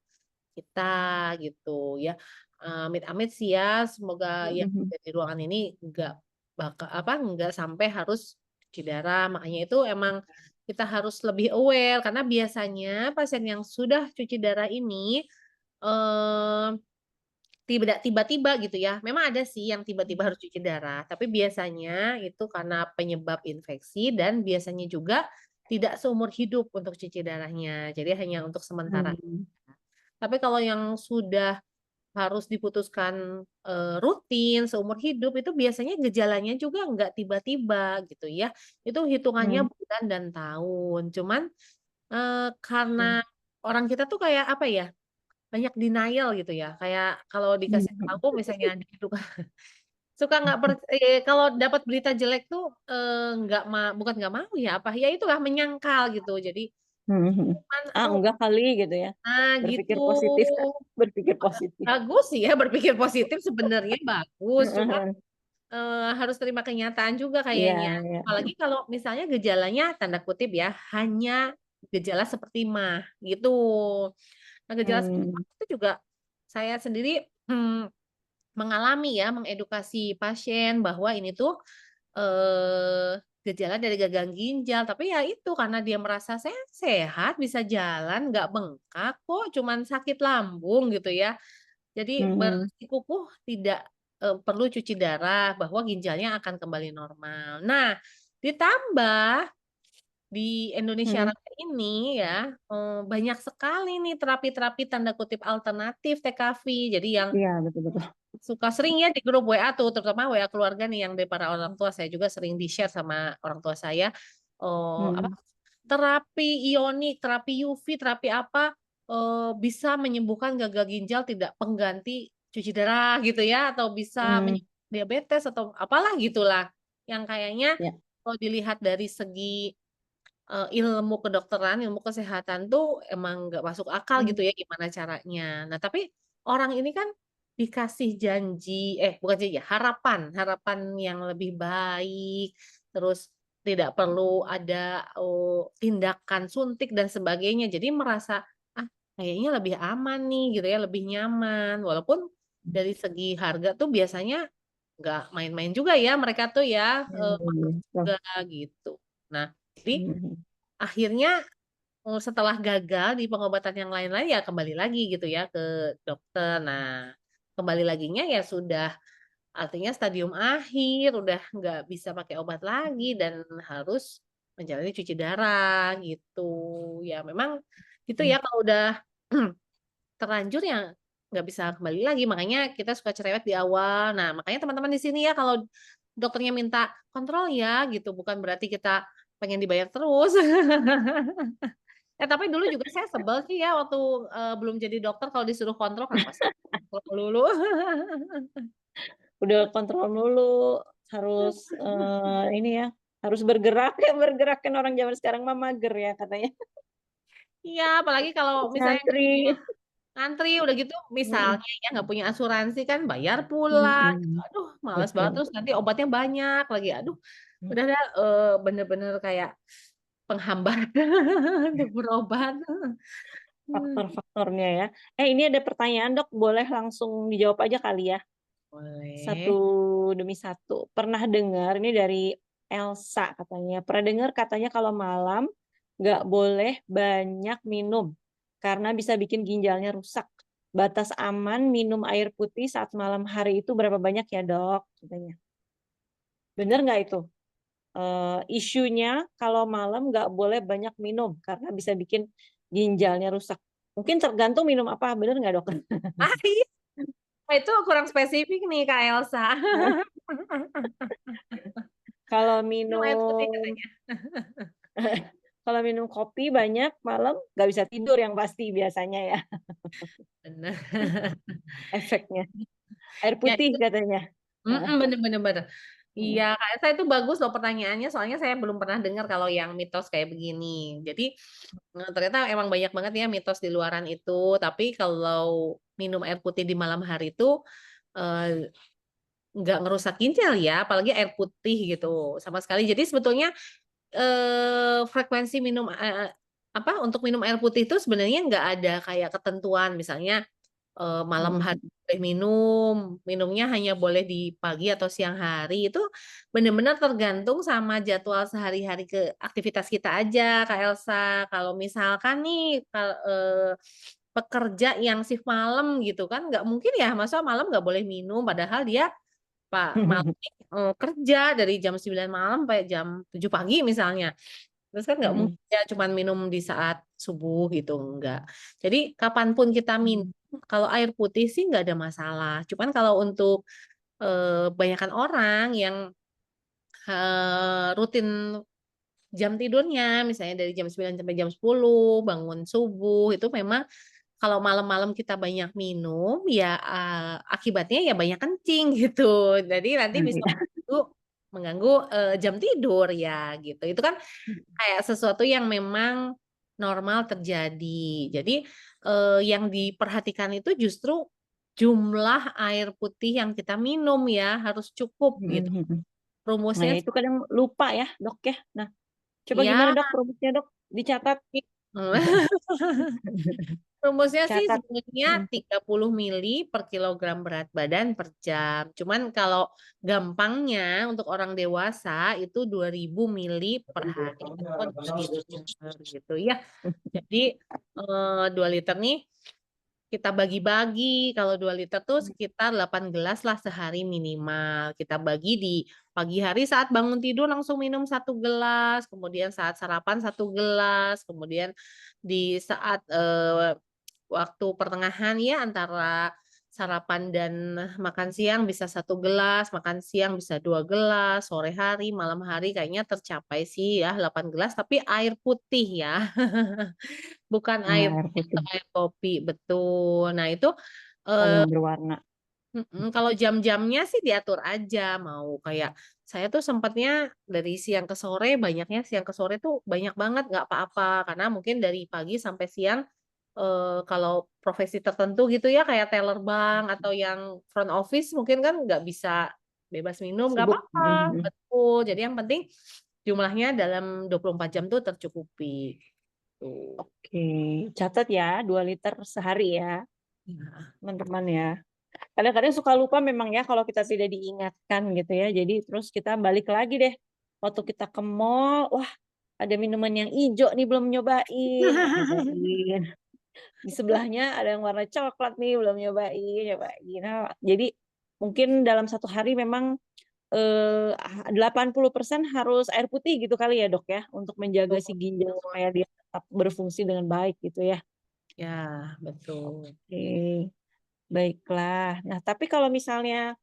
kita gitu ya. Amit-amit sih ya, semoga yang Mhm. ada di ruangan ini nggak sampai harus cuci darah. Makanya itu emang kita harus lebih aware karena biasanya pasien yang sudah cuci darah ini, eee, tidak tiba-tiba gitu ya. Memang ada sih yang tiba-tiba harus cuci darah, tapi biasanya itu karena penyebab infeksi dan biasanya juga tidak seumur hidup untuk cuci darahnya. Jadi hanya untuk sementara. Mmm. Tapi kalau yang sudah harus diputuskan, rutin seumur hidup itu biasanya gejalanya juga nggak tiba-tiba gitu ya. Itu hitungannya Mmm. bulan dan tahun. Cuman, Mmm. karena orang kita tuh kayak apa ya, banyak denial gitu ya. Kayak kalau dikasih Mhm. tahu misalnya gitu kan, suka nggak kalau dapat berita jelek tuh, nggak bukan nggak mau ya, apa, ya itulah menyangkal gitu. Jadi Mhm mhm. cuman Ah, aduh enggak kali gitu ya, nah gitu. berpikir positif, berpikir positif. Bagus sih ya berpikir positif sebenarnya bagus, Heeh cuma, heeh. harus terima kenyataan juga Iya kayaknya. iya. Apalagi kalau misalnya gejalanya tanda kutip ya, hanya gejala seperti MAH gitu. Nah gejala seperti Mmm. MAH itu juga saya sendiri, mengalami ya, mengedukasi pasien bahwa ini tuh, gejala dari gagal ginjal, tapi ya itu karena dia merasa saya sehat, bisa jalan, nggak bengkak kok, cuman sakit lambung gitu ya. Jadi Mhm. bersikukuh tidak, perlu cuci darah, bahwa ginjalnya akan kembali normal. Nah, ditambah di Indonesia Mhm. Raya ini ya, banyak sekali nih terapi-terapi tanda kutip "alternatif" TKV. Jadi yang Iya, betul betul. suka sering ya di grup WA tuh, terutama WA keluarga nih yang dari para orang tua, saya juga sering di-share sama orang tua saya, apa, Mhm. terapi ionik, terapi UV, terapi apa, bisa menyembuhkan gagal ginjal tidak pengganti cuci darah gitu ya, atau bisa Mmm. diabetes atau apalah gitulah, yang kayaknya Iya. kalau dilihat dari segi, ilmu kedokteran, ilmu kesehatan tuh emang nggak masuk akal Mmm. gitu ya gimana caranya. Nah tapi orang ini kan dikasih janji bukan janji ya, harapan harapan yang lebih baik, terus tidak perlu ada, tindakan suntik dan sebagainya. Jadi merasa, "Ah, kayaknya lebih aman nih," gitu ya, lebih nyaman. Walaupun dari segi harga tuh biasanya nggak main-main juga ya mereka tuh ya, mahal Mmm, betul. juga gitu. Nah, jadi Mhm. akhirnya, setelah gagal di pengobatan yang lain-lain ya kembali lagi gitu ya ke dokter. Nah, kembali laginya ya sudah artinya stadium akhir, udah nggak bisa pakai obat lagi dan harus menjalani cuci darah gitu. Ya memang gitu Mmm. ya kalau udah terlanjur ya nggak bisa kembali lagi, makanya kita suka cerewet di awal. Nah, makanya teman-teman di sini ya kalau dokternya minta kontrol ya gitu, bukan berarti kita pengen dibayar terus. Tapi dulu juga saya sebel sih ya waktu, belum jadi dokter kalau disuruh kontrol, kenapa sih kontrol melulu. Udah kontrol mulu, harus, ini ya, harus bergerak ya, bergerak kan orang zaman sekarang mah mager ya katanya. Iya, apalagi kalau Terus misalnya nggak ngantri. punya ngantri, udah gitu Mhm. misalnya ya nggak punya asuransi kan bayar pula, gitu. Mhm. Aduh males banget, Betul. terus nanti obatnya banyak lagi, aduh Mhm. udah deh, bener-bener kayak penghambat untuk berobat. faktor-faktornya ya. Ini ada pertanyaan dok, boleh langsung dijawab aja kali ya. Satu Boleh. demi satu. Pernah dengar, ini dari Elsa katanya, pernah dengar katanya kalau malam nggak boleh banyak minum karena bisa bikin ginjalnya rusak. Batas aman minum air putih saat malam hari itu berapa banyak ya dok? Katanya. Bener nggak itu? Isunya kalau malam nggak boleh banyak minum karena bisa bikin ginjalnya rusak. Mungkin tergantung minum apa, bener nggak dok? Ah, iya. Itu kurang spesifik nih Kak Elsa. Kalau Minum air putih minum katanya. kalau minum kopi banyak malam nggak bisa tidur yang pasti biasanya ya Benar. efeknya. Air Ya putih itu katanya. bener bener bener. Iya, Kak Elsa itu bagus loh pertanyaannya, soalnya saya belum pernah dengar kalau yang mitos kayak begini. Jadi ternyata emang banyak banget ya mitos di luaran itu. Tapi kalau minum air putih di malam hari itu eh, nggak ngerusak ginjal ya, apalagi air putih gitu sama sekali. Jadi sebetulnya frekuensi minum apa untuk minum air putih itu sebenarnya nggak ada kayak ketentuan, misalnya malam hari boleh minum, minumnya hanya boleh di pagi atau siang hari. Itu benar-benar tergantung sama jadwal sehari-hari ke aktivitas kita aja, Kak Elsa. Kalau misalkan nih pekerja yang shift malam gitu kan, nggak mungkin ya, masa malam nggak boleh minum, padahal dia Pak malam kerja dari jam 9 malam sampai jam 7 pagi misalnya. Terus kan nggak mungkin ya cuman minum di saat subuh gitu, enggak. Jadi kapanpun kita minum, kalau air putih sih nggak ada masalah. Cuman kalau untuk banyakkan orang yang rutin jam tidurnya, misalnya dari jam 9 sampai jam 10, bangun subuh, itu memang kalau malam-malam kita banyak minum, ya akibatnya ya banyak kencing gitu. Jadi nanti bisa mengganggu jam tidur ya gitu. Itu kan kayak sesuatu yang memang normal terjadi. Jadi yang diperhatikan itu justru jumlah air putih yang kita minum ya harus cukup gitu. Nah Rumusnya ya itu kadang lupa ya dok ya. Nah coba gimana ya dok rumusnya dok? Dicatat. rumusnya sih Catat. sebenarnya 30 mili per kilogram berat badan per jam. Cuman kalau gampangnya untuk orang dewasa itu 2000 mili per hari atau 2 liter gitu ya. Jadi 2 liter nih kita bagi-bagi. Kalau 2 liter tuh sekitar 8 gelas lah sehari minimal. Kita bagi di pagi hari saat bangun tidur langsung minum 1 gelas, kemudian saat sarapan 1 gelas, kemudian di saat waktu pertengahan ya antara sarapan dan makan siang bisa 1 gelas, makan siang bisa 2 gelas, sore hari, malam hari kayaknya tercapai sih ya 8 gelas, tapi air putih ya. Bukan Nah, air air teh putih atau air kopi, betul. Nah itu atau yang berwarna. kalau jam-jamnya sih diatur aja, mau kayak saya tuh sempatnya dari siang ke sore, banyaknya siang ke sore tuh banyak banget nggak apa-apa, karena mungkin dari pagi sampai siang kalau profesi tertentu gitu ya kayak teller bank atau yang front office mungkin kan nggak bisa bebas minum, nggak Sibuk. apa-apa, betul. Jadi yang penting jumlahnya dalam 24 jam tuh tercukupi. Tuh. Oke, catat ya 2 liter sehari ya Ya. teman-teman ya. Kadang-kadang suka lupa memang ya kalau kita tidak diingatkan gitu ya. Jadi terus kita balik lagi deh. Waktu kita ke mall, wah ada minuman yang hijau nih belum nyobain. Nah, nyobain. Di sebelahnya ada yang warna coklat nih belum nyobain, nyobain. Nah, jadi mungkin dalam satu hari memang 80% harus air putih gitu kali ya dok ya. Untuk menjaga si ginjal Betul. supaya dia tetap berfungsi dengan baik gitu ya. Ya, betul. Oke, baiklah. Nah tapi kalau misalnya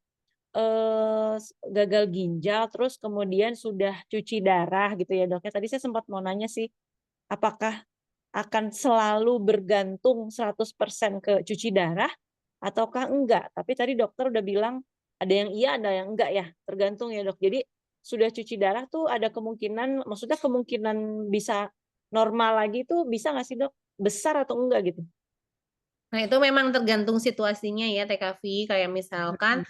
gagal ginjal terus kemudian sudah cuci darah gitu ya dok ya. Tadi saya sempat mau nanya sih, apakah akan selalu bergantung 100% ke cuci darah ataukah enggak? Tapi tadi dokter udah bilang ada yang iya, ada yang enggak ya, tergantung ya dok. Jadi sudah cuci darah tuh ada kemungkinan, maksudnya kemungkinan bisa normal lagi tuh bisa nggak sih dok? Besar atau enggak gitu? Nah, itu memang tergantung situasinya ya, TKV. Kayak misalkan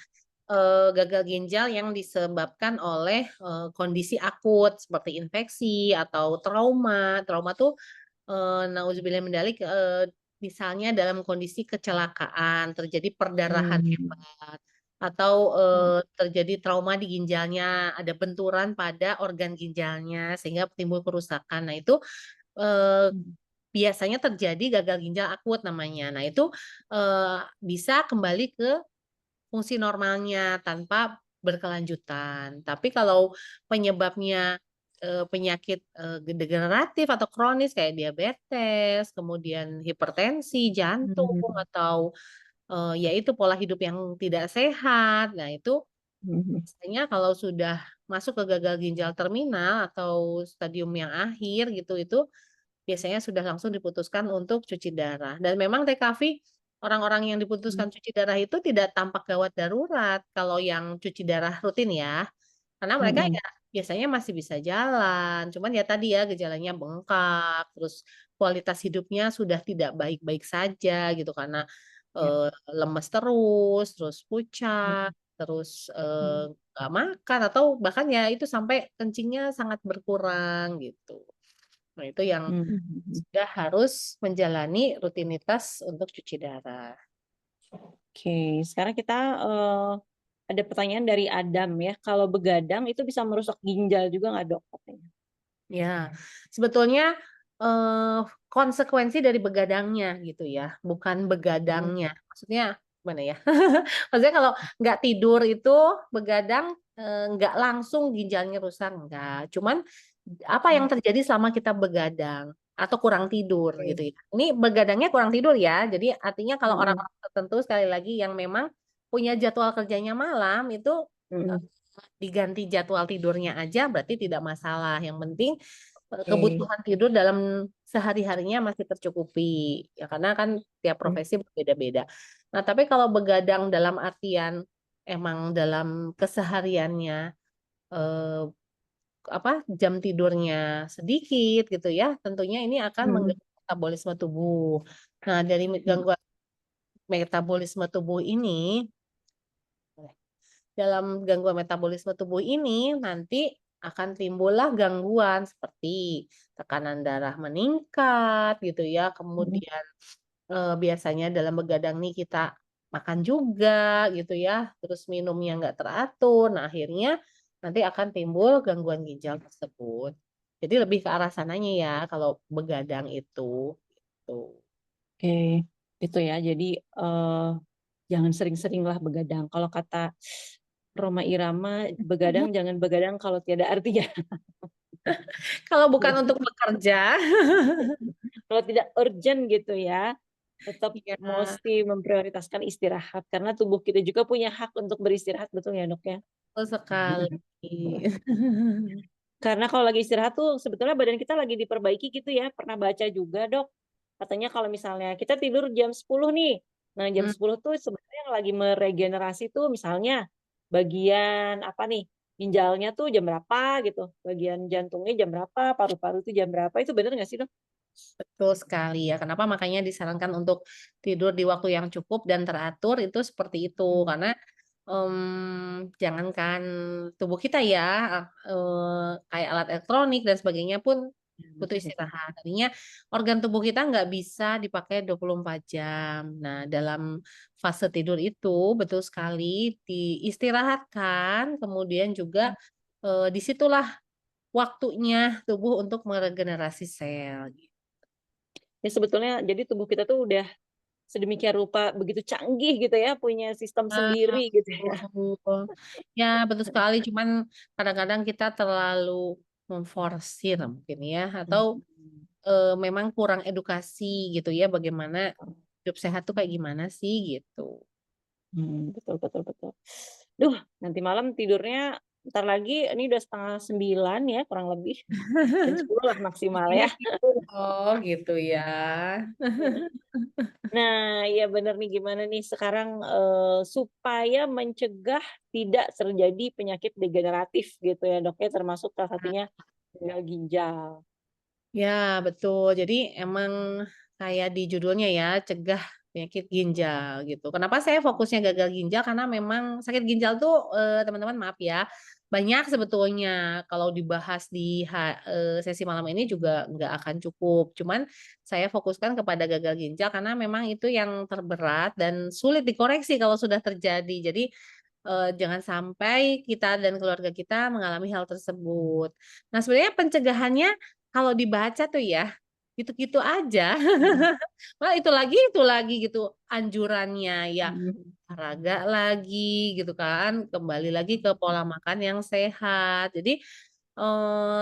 gagal ginjal yang disebabkan oleh, kondisi akut seperti infeksi atau trauma. Trauma tuh, nauzubillah min dzalik, misalnya dalam kondisi kecelakaan, terjadi perdarahan Hmm. hebat, atau, Hmm. terjadi trauma di ginjalnya, ada benturan pada organ ginjalnya sehingga timbul kerusakan. Nah itu, eee, Hmm. biasanya terjadi gagal ginjal akut namanya. Nah itu, bisa kembali ke fungsi normalnya tanpa berkelanjutan. Tapi kalau penyebabnya, penyakit, degeneratif atau kronis kayak diabetes, kemudian hipertensi, jantung, Hmm. atau, ya itu pola hidup yang tidak sehat. Nah itu Hmm. biasanya kalau sudah masuk ke gagal ginjal terminal atau stadium yang akhir gitu, itu biasanya sudah langsung diputuskan untuk cuci darah. Dan memang TKV orang-orang yang Hmm. diputuskan cuci darah itu tidak tampak gawat darurat kalau yang cuci darah rutin ya. Karena mereka Hmm. ya biasanya masih bisa jalan, cuman ya tadi ya gejalanya bengkak, terus kualitas hidupnya sudah tidak baik-baik saja gitu karena, Ya. lemes terus Hmm. pucat, terus, Hmm. nggak makan atau bahkan ya itu sampai kencingnya sangat berkurang gitu. Nah itu yang Hmm. Hmm. sudah harus menjalani rutinitas untuk cuci darah. Oke, sekarang kita ada pertanyaan dari Adam ya. Kalau begadang itu bisa merusak ginjal juga nggak dok? Katanya. Ya, sebetulnya, konsekuensi dari begadangnya gitu ya, bukan Hmm. begadangnya. Maksudnya gimana ya? Maksudnya kalau nggak tidur itu begadang, nggak langsung ginjalnya rusak, enggak. Cuman apa yang Hmm. terjadi selama kita begadang atau kurang tidur Oke. gitu ya. Ini begadangnya kurang tidur ya, jadi artinya kalau Hmm. orang-orang tertentu sekali lagi yang memang punya jadwal kerjanya malam itu, Hmm. diganti jadwal tidurnya aja berarti tidak masalah, yang penting, Oke. kebutuhan tidur dalam sehari-harinya masih tercukupi, ya karena kan tiap Hmm. profesi berbeda-beda. Nah, tapi kalau begadang dalam artian emang dalam kesehariannya, eee, jam tidurnya sedikit gitu ya, tentunya ini akan Hmm. mengganggu metabolisme tubuh. Nah, dari Hmm. gangguan metabolisme tubuh ini dalam gangguan metabolisme tubuh ini nanti akan timbullah gangguan seperti tekanan darah meningkat gitu ya, Hmm. kemudian, biasanya dalam begadang nih kita makan juga gitu ya, terus minumnya nggak teratur. Nah akhirnya nanti akan timbul gangguan ginjal tersebut. Jadi lebih ke arah sananya ya kalau begadang itu, gitu. Oke, itu ya. Jadi jangan sering-seringlah begadang. Kalau kata Rhoma Irama, begadang jangan begadang kalau tiada artinya. Kalau bukan untuk bekerja. Kalau tidak urgent gitu ya, tetap Iya. mesti memprioritaskan istirahat karena tubuh kita juga punya hak untuk beristirahat, betul ya, Dok, ya? Betul sekali. Karena kalau lagi istirahat tuh sebetulnya badan kita lagi diperbaiki gitu ya. Pernah baca juga, Dok, katanya kalau misalnya kita tidur jam 10 nih. Nah, jam Mmm, 10 tuh sebenarnya yang lagi meregenerasi tuh misalnya bagian apa nih, ginjalnya tuh jam berapa gitu, bagian jantungnya jam berapa, paru-paru itu jam berapa, itu bener nggak sih, Dok? betul sekali ya, kenapa makanya disarankan untuk tidur di waktu yang cukup dan teratur itu seperti itu. Mmm. Karena, jangankan tubuh kita ya, kayak alat elektronik dan sebagainya pun Iya, butuh betul betul. istirahat. Artinya organ tubuh kita nggak bisa dipakai 24 jam. Nah, dalam fase tidur itu betul sekali diistirahatkan, kemudian juga, di situlah waktunya tubuh untuk meregenerasi sel. Ya sebetulnya jadi tubuh kita tuh udah sedemikian rupa begitu canggih gitu ya, punya sistem Ah, sendiri gitu ya. betul. Ya, betul sekali, cuman kadang-kadang kita terlalu memforsir mungkin ya, atau, Mhm. memang kurang edukasi gitu ya, bagaimana hidup sehat tuh kayak gimana sih, gitu. Betul betul betul. Duh, nanti malam tidurnya entar lagi ini udah 8:30 ya kurang lebih, jam 10 lah maksimal Intinya ya. tidur oh gitu ya. Nah, iya bener nih gimana nih sekarang, supaya mencegah tidak terjadi penyakit degeneratif gitu ya Dok ya, termasuk salah satunya gagal ginjal. Ya, betul. Jadi emang kayak di judulnya ya, cegah penyakit ginjal gitu. Kenapa saya fokusnya gagal ginjal? Karena memang sakit ginjal tuh, teman-teman maaf ya, banyak sebetulnya. Kalau dibahas di sesi malam ini juga nggak akan cukup. Cuman saya fokuskan kepada gagal ginjal karena memang itu yang terberat dan sulit dikoreksi kalau sudah terjadi. Jadi, jangan sampai kita dan keluarga kita mengalami hal tersebut. Nah, sebenarnya pencegahannya kalau dibaca tuh ya, gitu-gitu aja. Mhm. Malah itu lagi gitu anjurannya, ya Mhm. olahraga lagi gitu kan, kembali lagi ke pola makan yang sehat. Jadi,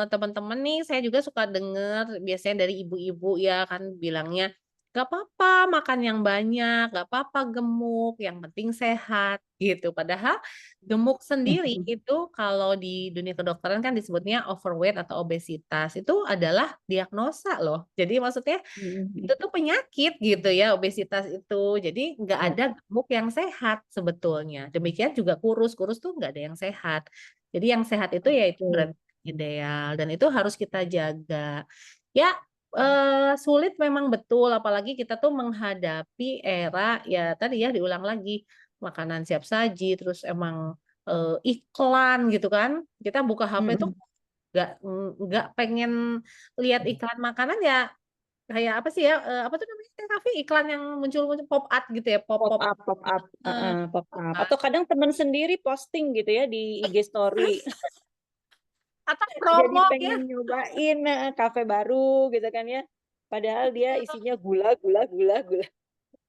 teman-teman nih saya juga suka dengar biasanya dari ibu-ibu ya kan bilangnya, "Gak apa-apa makan yang banyak, gak apa-apa gemuk, yang penting sehat," gitu. Padahal gemuk sendiri Mhm. itu kalau di dunia kedokteran kan disebutnya overweight atau obesitas, itu adalah diagnosa loh. Jadi maksudnya Mhm. itu tuh penyakit gitu ya, obesitas itu. Jadi nggak Ya, ada gemuk yang sehat sebetulnya. Demikian juga kurus, kurus tuh nggak ada yang sehat. Jadi yang sehat itu ya itu oke. berat ideal dan itu harus kita jaga. Ya, sulit memang betul apalagi kita tuh menghadapi era ya tadi ya diulang lagi, makanan siap saji, terus emang, iklan gitu kan. Kita buka HP tuh Mhm. nggak pengen lihat iklan makanan ya kayak apa sih ya, apa tuh namanya Teh Raffi, iklan yang muncul-muncul pop art gitu ya, pop-pop Pop up, heeh, heeh, pop up. kan. Atau kadang temen sendiri posting gitu ya di IG story. Atau Jadi promo ya, pengen nyobain, heeh, kafe baru gitu kan ya. Padahal dia betul. isinya gula gula gula gula.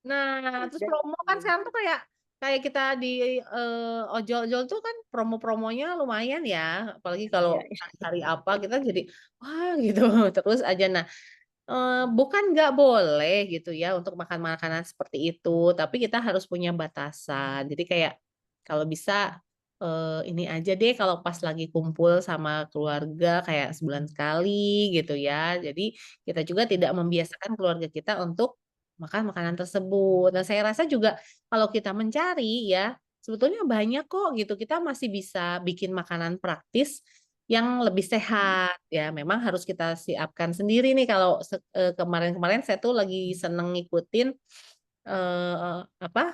Nah, terus Dan promo kan sekarang tuh kayak kayak kita di, ojol-ojol tuh kan promo-promonya lumayan ya, apalagi kalau iya, hari-hari apa kita jadi, wah gitu terus aja. Nah, bukan nggak boleh gitu ya untuk makan makanan seperti itu, tapi kita harus punya batasan. Jadi kayak kalau bisa, ini aja deh kalau pas lagi kumpul sama keluarga kayak sebulan sekali gitu ya. Jadi kita juga tidak membiasakan keluarga kita untuk makan makanan tersebut. Nah, saya rasa juga kalau kita mencari ya, sebetulnya banyak kok gitu, kita masih bisa bikin makanan praktis yang lebih sehat, ya memang harus kita siapkan sendiri nih kalau kemarin-kemarin saya tuh lagi seneng ngikutin, apa,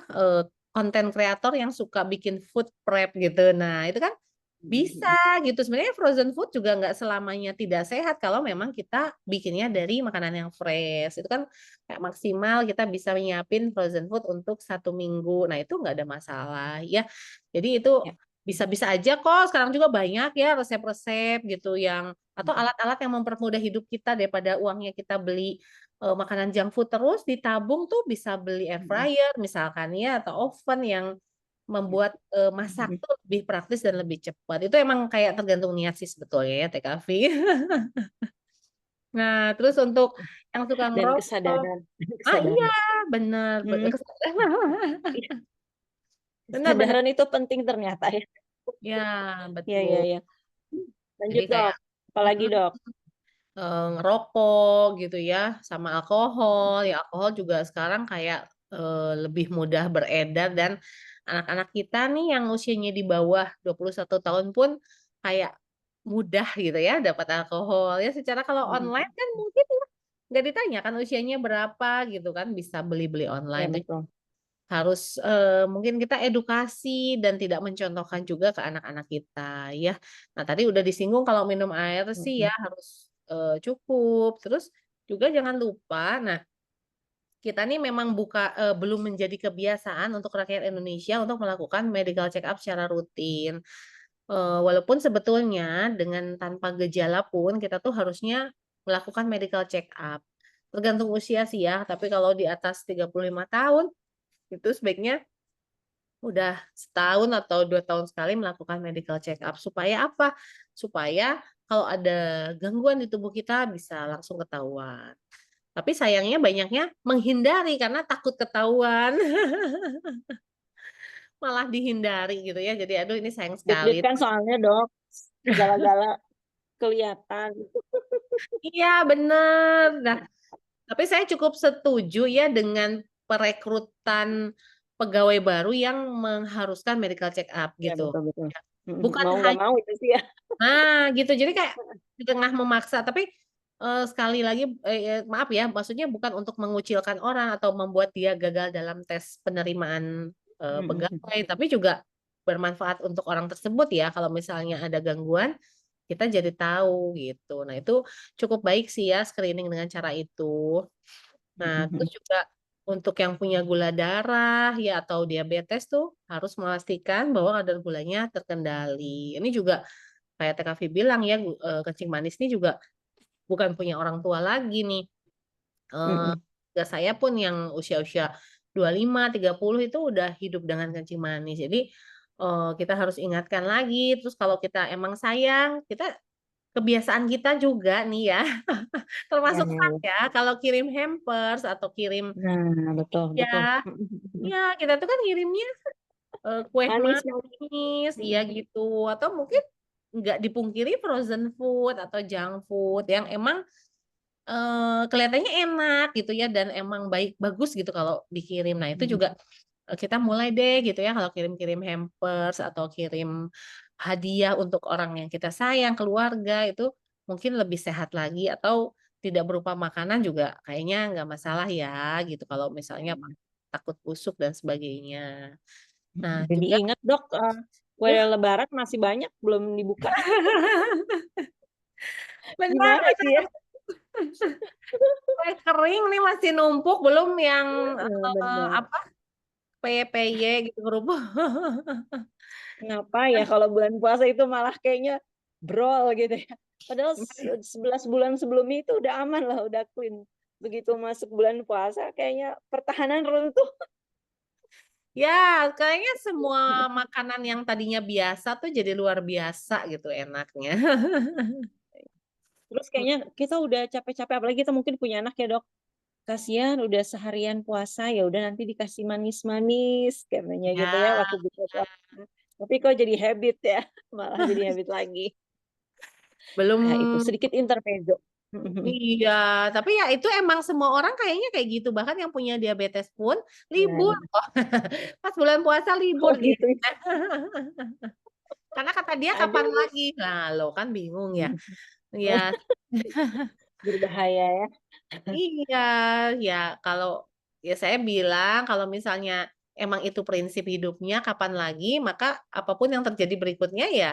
konten kreator yang suka bikin food prep gitu. Nah itu kan bisa mhm. gitu, sebenarnya frozen food juga nggak selamanya tidak sehat kalau memang kita bikinnya dari makanan yang fresh, itu kan kayak maksimal kita bisa nyiapin frozen food untuk 1 minggu, nah itu nggak ada masalah ya. Jadi itu Ya, bisa-bisa aja kok, sekarang juga banyak ya resep-resep gitu yang atau mhm, alat-alat yang mempermudah hidup kita daripada uangnya kita beli, makanan junk food terus ditabung tuh bisa beli air mhm, fryer misalkan ya atau oven yang ya, membuat, masak mhm. tuh lebih praktis dan lebih cepat. Itu emang kayak tergantung niat sih sebetulnya ya, Teh Kavi. Nah, terus untuk yang suka Dan ngerokok kesadaran iya, kesadaran. bener, Mmm, iya, bener bener, kesadaran itu penting ternyata ya. iya, Iya iya betul. iya. Jadi Lanjut kayak Dok, apalagi mhm, Dok? ngerokok gitu ya, sama alkohol. Ya alkohol juga sekarang kayak, lebih mudah beredar dan anak-anak kita nih yang usianya di bawah 21 tahun pun kayak mudah gitu ya dapat alkohol. Ya secara kalau online Mhm, kan mungkin ya nggak ditanya kan usianya berapa gitu kan, bisa beli-beli iya online tuh betul, harus, mungkin kita edukasi dan tidak mencontohkan juga ke anak-anak kita ya. Nah tadi udah disinggung kalau minum air sih mhm, ya harus, cukup, terus juga jangan lupa nah kita nih memang belum menjadi kebiasaan untuk rakyat Indonesia untuk melakukan medical check up secara rutin. Walaupun sebetulnya dengan tanpa gejala pun kita tuh harusnya melakukan medical check up. Tergantung usia sih ya, tapi kalau di atas 35 tahun itu sebaiknya udah setahun atau 2 tahun sekali melakukan medical check up. Supaya apa? Supaya kalau ada gangguan di tubuh kita bisa langsung ketahuan. Tapi sayangnya banyaknya menghindari karena takut ketahuan, malah dihindari gitu ya. Jadi aduh ini sayang sekali. deg-degan soalnya Dok, segala-gala kelihatan. Iya bener. Nah, tapi saya cukup setuju ya dengan perekrutan pegawai baru yang mengharuskan medical check up Iya gitu. betul betul, Ya, mhm, bukan mau nggak hanya mau itu sih ya. nah gitu, jadi kayak di tengah memaksa, tapi Sekali lagi, maaf ya, maksudnya bukan untuk mengucilkan orang atau membuat dia gagal dalam tes penerimaan, Mhm. pegawai, tapi juga bermanfaat untuk orang tersebut ya, kalau misalnya ada gangguan, kita jadi tahu gitu. Nah itu cukup baik sih ya screening dengan cara itu. Nah terus Mhm. juga untuk yang punya gula darah ya atau diabetes tuh harus memastikan bahwa kadar gulanya terkendali. Ini juga kayak Teh Kaffi bilang ya, kencing manis ini juga bukan punya orang tua lagi nih. Eee, Mhm. keluarga saya pun yang usia-usia 25, 30 itu udah hidup dengan kencing manis. Jadi, kita harus ingatkan lagi, terus kalau kita emang sayang, kita kebiasaan kita juga nih ya, Iya termasuk iya iya. saya kalau kirim hampers atau kirim Nah, betul betul. ya Mhm mhm. iya, kita tuh kan ngirimnya, kue Manis manis. manis, iya Mhm. gitu, atau mungkin nggak dipungkiri frozen food atau junk food yang emang kelihatannya enak gitu ya dan emang bagus gitu kalau dikirim. Nah itu Mhm. juga, kita mulai deh gitu ya kalau kirim-kirim hampers atau kirim hadiah untuk orang yang kita sayang, keluarga, itu mungkin lebih sehat lagi atau tidak berupa makanan juga kayaknya nggak masalah ya gitu kalau misalnya Mhm. takut busuk dan sebagainya. Nah Jadi juga ingat Dok, kue ya lebaran masih banyak belum dibuka. benar Gimana sih ya? benar. Kue kering nih masih numpuk belum yang, Bener. apa, peye-peye gitu kerupuk. Kenapa ya kalau bulan puasa itu malah kayaknya brol gitu ya. Padahal 11 bulan sebelumnya itu udah aman lah, udah clean. Begitu masuk bulan puasa kayaknya pertahanan runtuh. Ya, kayaknya semua makanan yang tadinya biasa tuh jadi luar biasa gitu enaknya. Terus kayaknya kita udah capek-capek, apalagi kita mungkin punya anak ya, Dok. Kasihan udah seharian puasa, ya udah nanti dikasih manis-manis katanya gitu Ya, ya waktu buka puasa. Tapi kok jadi habit ya, malah jadi habit lagi. Ah, itu belum sedikit intermezzo. Mhm mhm. iya, tapi ya itu emang semua orang kayaknya kayak gitu, bahkan yang punya diabetes pun libur Nah, loh. Pas bulan puasa libur oh dia. gitu ya. Karena kata dia kapan Aduh, lagi? Nah, lo kan bingung ya. mhm. Iya. Berbahaya ya. Iya, ya kalau ya saya bilang kalau misalnya emang itu prinsip hidupnya kapan lagi, maka apapun yang terjadi berikutnya ya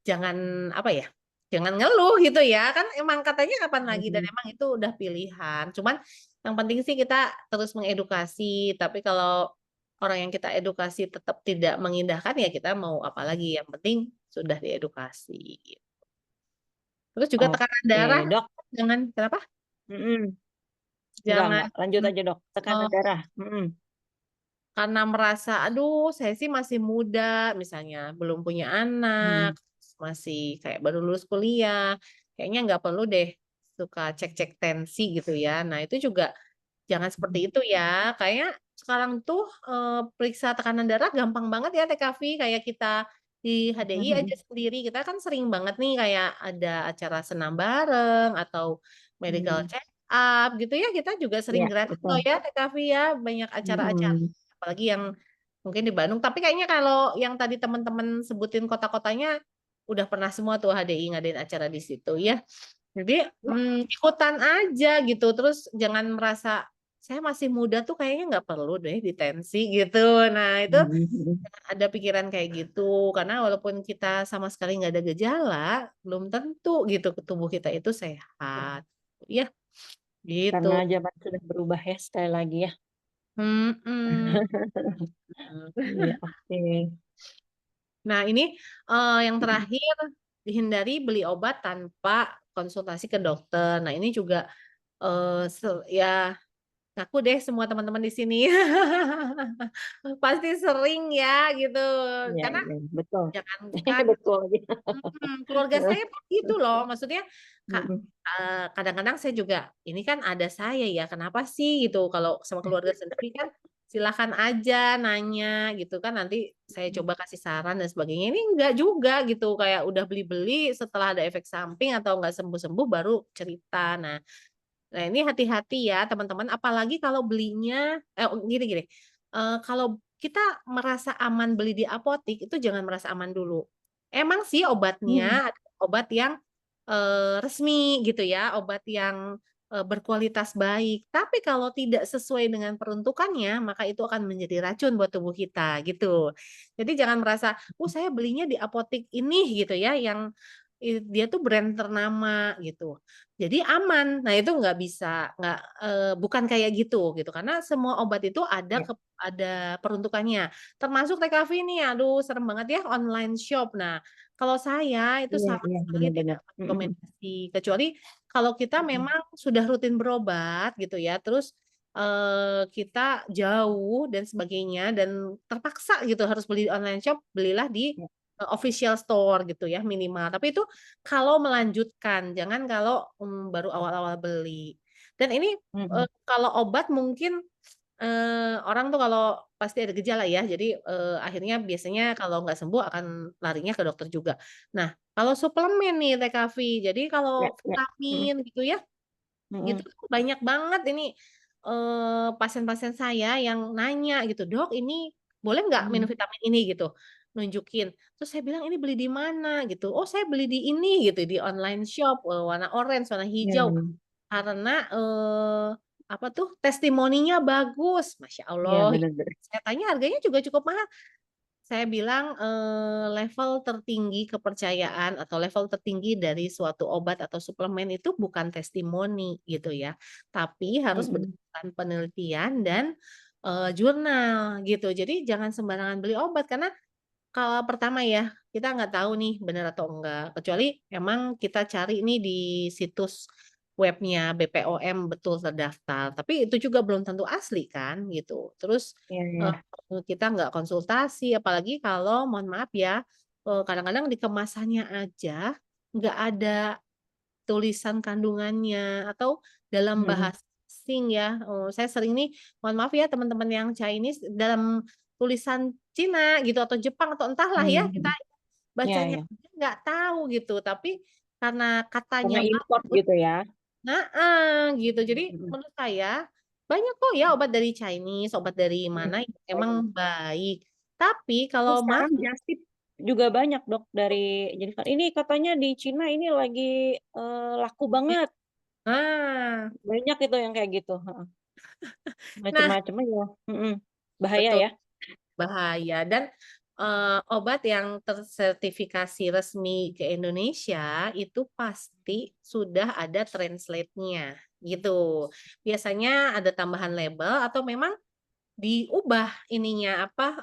jangan apa ya, jangan ngeluh gitu ya. Kan emang katanya kapan lagi dan Mhm. emang itu udah pilihan. Cuman yang penting sih kita terus mengedukasi, tapi kalau orang yang kita edukasi tetap tidak mengindahkan ya kita mau apa lagi, yang penting sudah diedukasi. Terus juga tekanan Oke, darah Dok. jangan kenapa? Mhm. Jangan Enggak, lanjut aja, Dok. oh, Tekanan darah, mhm. karena merasa, "Aduh, saya sih masih muda," misalnya, belum punya anak, Mhm. masih kayak baru lulus kuliah, kayaknya nggak perlu deh suka cek-cek tensi gitu ya. Nah, itu juga jangan seperti Mhm. itu ya. Kayaknya sekarang tuh, periksa tekanan darah gampang banget ya TKV, kayak kita di HDI aja Mhm sendiri, kita kan sering banget nih kayak ada acara senam bareng atau medical mhm. check up gitu ya, kita juga sering Iya, gratis loh betul. ya TKV ya, banyak acara-acara Mhm. apalagi yang mungkin di Bandung, tapi kayaknya kalau yang tadi teman-teman sebutin kota-kotanya, udah pernah semua tuh HDI ngadain acara di situ ya. Jadi, ikutan aja gitu, terus jangan merasa, "Saya masih muda tuh kayaknya nggak perlu deh ditensi," gitu. Nah itu Mhm mhm. jangan ada pikiran kayak gitu, karena walaupun kita sama sekali nggak ada gejala, belum tentu gitu tubuh kita itu sehat. Ya, Karena gitu. zaman sudah berubah ya sekali lagi ya. Mhm. Iya, oke. Nah ini, yang Mhm. terakhir, hindari beli obat tanpa konsultasi ke dokter. Nah ini juga, ya ngaku deh semua teman-teman di sini. Pasti sering ya gitu, Iya karena iya, betul. jangankan Betul lagi. keluarga saya pun gitu loh, maksudnya Mhm. kadang-kadang saya juga, "Ini kan ada saya ya, kenapa sih?" Gitu. Kalau sama keluarga sendiri kan silakan aja nanya gitu kan, nanti saya Mhm. coba kasih saran dan sebagainya. Ini enggak juga gitu, kayak udah beli-beli setelah ada efek samping atau nggak sembuh-sembuh baru cerita. Nah ini hati-hati ya teman-teman, apalagi kalau belinya gini gini, kalau kita merasa aman beli di apotik, itu jangan merasa aman dulu. Emang sih Mmm. obatnya ada obat yang resmi gitu ya, obat yang, berkualitas baik. Tapi kalau tidak sesuai dengan peruntukannya, maka itu akan menjadi racun buat tubuh kita, gitu. Jadi jangan merasa, "Oh, saya belinya di apotek ini," gitu ya, yang dia tuh brand ternama gitu. Jadi aman. Nah, itu nggak bisa, bukan kayak gitu, karena semua obat itu Ya, ada peruntukannya. Termasuk TKV nih, aduh serem banget ya online shop. Nah, kalau saya itu iya, sama iya, sekali benar-benar. tidak merekomendasi, kecuali kalau kita memang sudah rutin berobat gitu ya, terus, kita jauh dan sebagainya dan terpaksa gitu harus beli di online shop, belilah di, official store gitu ya minimal. Tapi itu kalau melanjutkan, jangan kalau, baru awal-awal beli. Dan ini, kalau obat mungkin orang tuh kalau pasti ada gejala ya, jadi, akhirnya biasanya kalau nggak sembuh akan larinya ke dokter juga. Nah, kalau suplemen nih TKV, jadi Ya, kalau ya. Mhm, vitamin gitu ya, gitu mhm, tuh banyak banget ini, pasien-pasien saya yang nanya gitu, "Dok ini boleh nggak minum mhm. vitamin ini?" Gitu, nunjukin. Terus saya bilang, "Ini beli di mana?" Gitu, "Oh saya beli di ini," gitu, "di online shop, warna orange, warna Iya, hijau." iya. Karena, apa tuh, testimoninya bagus, Masya Iya, Allah. benar, bener. Saya tanya harganya juga cukup mahal. Saya bilang, level tertinggi kepercayaan atau level tertinggi dari suatu obat atau suplemen itu bukan testimoni gitu ya, tapi harus Mhm, berdasarkan penelitian dan, jurnal gitu. Jadi jangan sembarangan beli obat karena kalau pertama ya, kita nggak tahu nih benar atau enggak, kecuali emang kita cari nih di situs webnya BPOM betul terdaftar, tapi itu juga belum tentu asli kan, gitu. Terus, iya, iya. kita nggak konsultasi, apalagi kalau mohon maaf ya, kadang-kadang di kemasannya aja nggak ada tulisan kandungannya atau dalam Mhm, bahasa asing ya, saya sering nih, mohon maaf ya teman-teman yang Chinese dalam tulisan Cina gitu atau Jepang atau entahlah mmm, ya, kita mhm. Iya, bacanya iya. aja nggak tahu gitu, tapi karena katanya Karena import bagus gitu ya? heeh, gitu. Jadi Mhm, menurut saya, banyak kok ya obat dari Chinese, obat dari mhm. mana yang Iya, emang iya. baik. Tapi Oh, kalau sekarang jastip juga banyak, Dok, dari jadi kan ini katanya di Cina ini lagi, laku banget. nah Banyak itu yang kayak gitu, heeh. nah, Macem-macem aja. Mhm. Bahaya betul. ya? Bahaya dan, obat yang tersertifikasi resmi ke Indonesia itu pasti sudah ada translate-nya, gitu. Biasanya ada tambahan label atau memang diubah ininya, apa,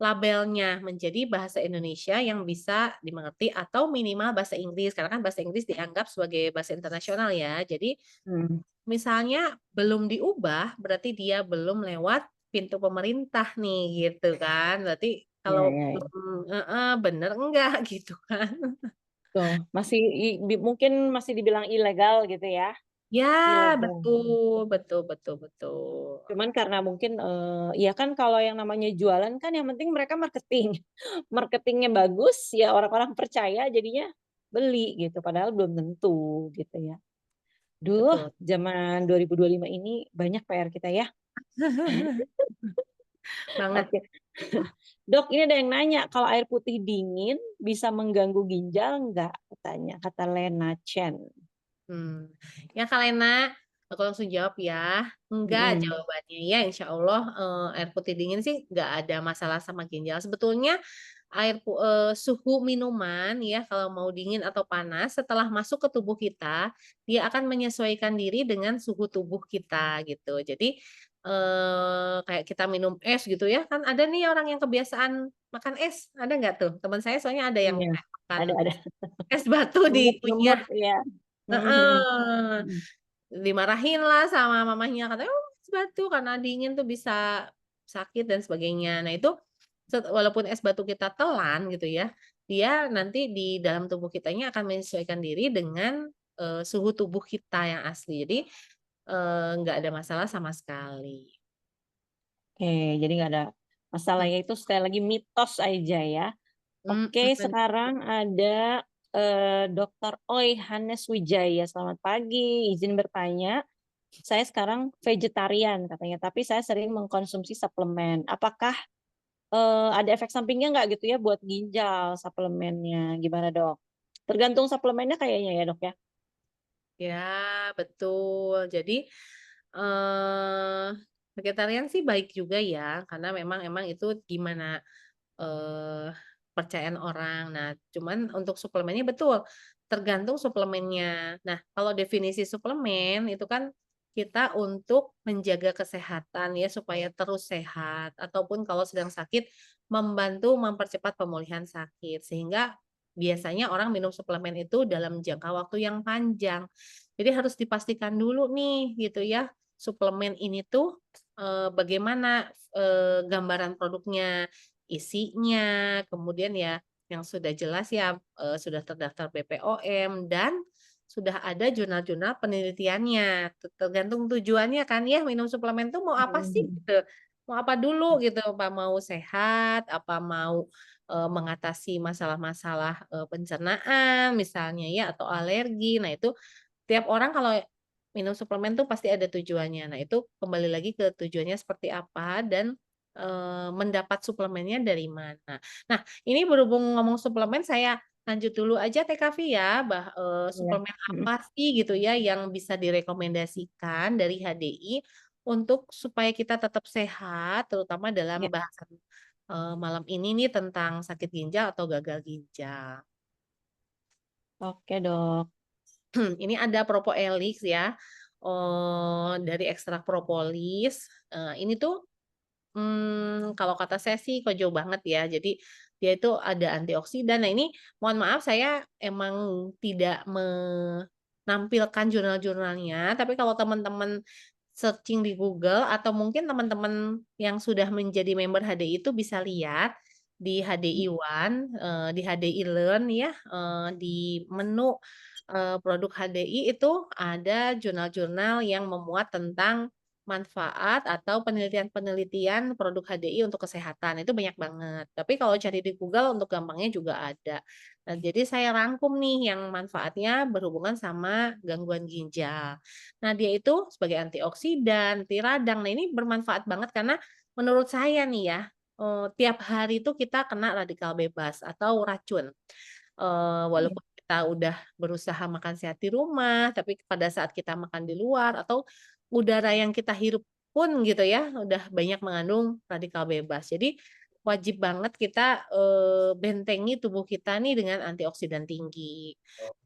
labelnya menjadi bahasa Indonesia yang bisa dimengerti atau minimal bahasa Inggris, karena kan bahasa Inggris dianggap sebagai bahasa internasional ya. Jadi Mhm. misalnya belum diubah, berarti dia belum lewat pintu pemerintah nih, gitu kan. Berarti Iya, kalau iya, iya. belum heeh, bener enggak gitu kan. Tuh, masih mungkin masih dibilang ilegal gitu ya? Ya, Ilegal. betul betul betul betul. Cuman karena mungkin, ya kan kalau yang namanya jualan kan yang penting mereka marketing. Marketingnya bagus, ya orang-orang percaya jadinya beli gitu, padahal belum tentu gitu ya. Duh, Betul. zaman 2025 ini banyak PR kita ya. Banget. Oke. Dok, ini ada yang nanya, kalau air putih dingin bisa mengganggu ginjal nggak? Katanya, kata Lena Chen. Hmm, ya Kak Lena, aku langsung jawab ya, enggak Mhm, jawabannya ya insya Allah, air putih dingin sih nggak ada masalah sama ginjal. Sebetulnya suhu minuman ya kalau mau dingin atau panas setelah masuk ke tubuh kita, dia akan menyesuaikan diri dengan suhu tubuh kita gitu. Jadi, kayak kita minum es gitu ya, kan ada nih orang yang kebiasaan makan es, ada nggak tuh? Teman saya soalnya ada yang iya, kayak makan ada, es batu di ngemut-ngemut, kunyah. iya. Mhm, mhm, Heeh, mhm. dimarahinlah sama mamahnya katanya, "Oh, es batu karena dingin tuh bisa sakit dan sebagainya." Nah itu walaupun es batu kita telan gitu ya, dia nanti di dalam tubuh kitanya akan menyesuaikan diri dengan, suhu tubuh kita yang asli. Jadi, nggak ada masalah sama sekali. Oke, jadi nggak ada masalah Mmm, ya, itu sekali lagi mitos aja ya. Oke, bener. sekarang ada, Dokter Oi Hanes Wijaya, "Selamat pagi, izin bertanya, saya sekarang vegetarian," katanya, "tapi saya sering mengkonsumsi suplemen. Apakah, ada efek sampingnya nggak gitu ya buat ginjal suplemennya, gimana Dok?" Tergantung suplemennya kayaknya ya, Dok, ya? Ya, betul. Jadi, eee, vegetarian sih baik juga ya, karena memang itu gimana, eee, kepercayaan orang. Nah, cuman untuk suplemennya betul, tergantung suplemennya. Nah, kalau definisi suplemen itu kan kita untuk menjaga kesehatan ya, supaya terus sehat, ataupun kalau sedang sakit, membantu mempercepat pemulihan sakit. Sehingga biasanya orang minum suplemen itu dalam jangka waktu yang panjang. Jadi harus dipastikan dulu nih gitu ya, suplemen ini tuh, bagaimana, gambaran produknya, isinya, kemudian ya yang sudah jelas ya, sudah terdaftar BPOM dan sudah ada jurnal-jurnal penelitiannya. Tergantung tujuannya kan ya minum suplemen tuh mau apa Mhm sih mhm. gitu, mau apa dulu gitu, apa mau sehat, apa mau, mengatasi masalah-masalah, pencernaan misalnya ya atau alergi. Nah itu tiap orang kalau minum suplemen tuh pasti ada tujuannya. Nah, itu kembali lagi ke tujuannya seperti apa dan, mendapat suplemennya dari mana. Nah, ini berhubung ngomong suplemen saya lanjut dulu aja Teh Kavi ya, Iya, suplemen mhm, apa sih gitu ya yang bisa direkomendasikan dari HDI untuk supaya kita tetap sehat, terutama iya. dalam bahasan, malam ini nih tentang sakit ginjal atau gagal ginjal. Oke, Dok. Ini ada Propoelix ya, dari ekstrak propolis, ini tuh, kalau kata saya sih kojo banget ya. Jadi dia itu ada antioksidan. Nah ini mohon maaf saya emang tidak menampilkan jurnal-jurnalnya, tapi kalau teman-teman searching di Google atau mungkin teman-teman yang sudah menjadi member HDI itu bisa lihat di HDI One, di HDI Learn ya, di menu, produk HDI itu ada jurnal-jurnal yang memuat tentang manfaat atau penelitian-penelitian produk HDI untuk kesehatan, itu banyak banget. Tapi kalau cari di Google untuk gampangnya juga ada. Nah, jadi saya rangkum nih yang manfaatnya berhubungan sama gangguan ginjal. Nah, dia itu sebagai antioksidan, anti radang. Nah, ini bermanfaat banget karena menurut saya nih ya, tiap hari itu kita kena radikal bebas atau racun. Iya. Walaupun kita udah berusaha makan sehat di rumah, tapi pada saat kita makan di luar atau udara yang kita hirup pun gitu ya, udah banyak mengandung radikal bebas. Jadi wajib banget kita, bentengi tubuh kita nih dengan antioksidan tinggi.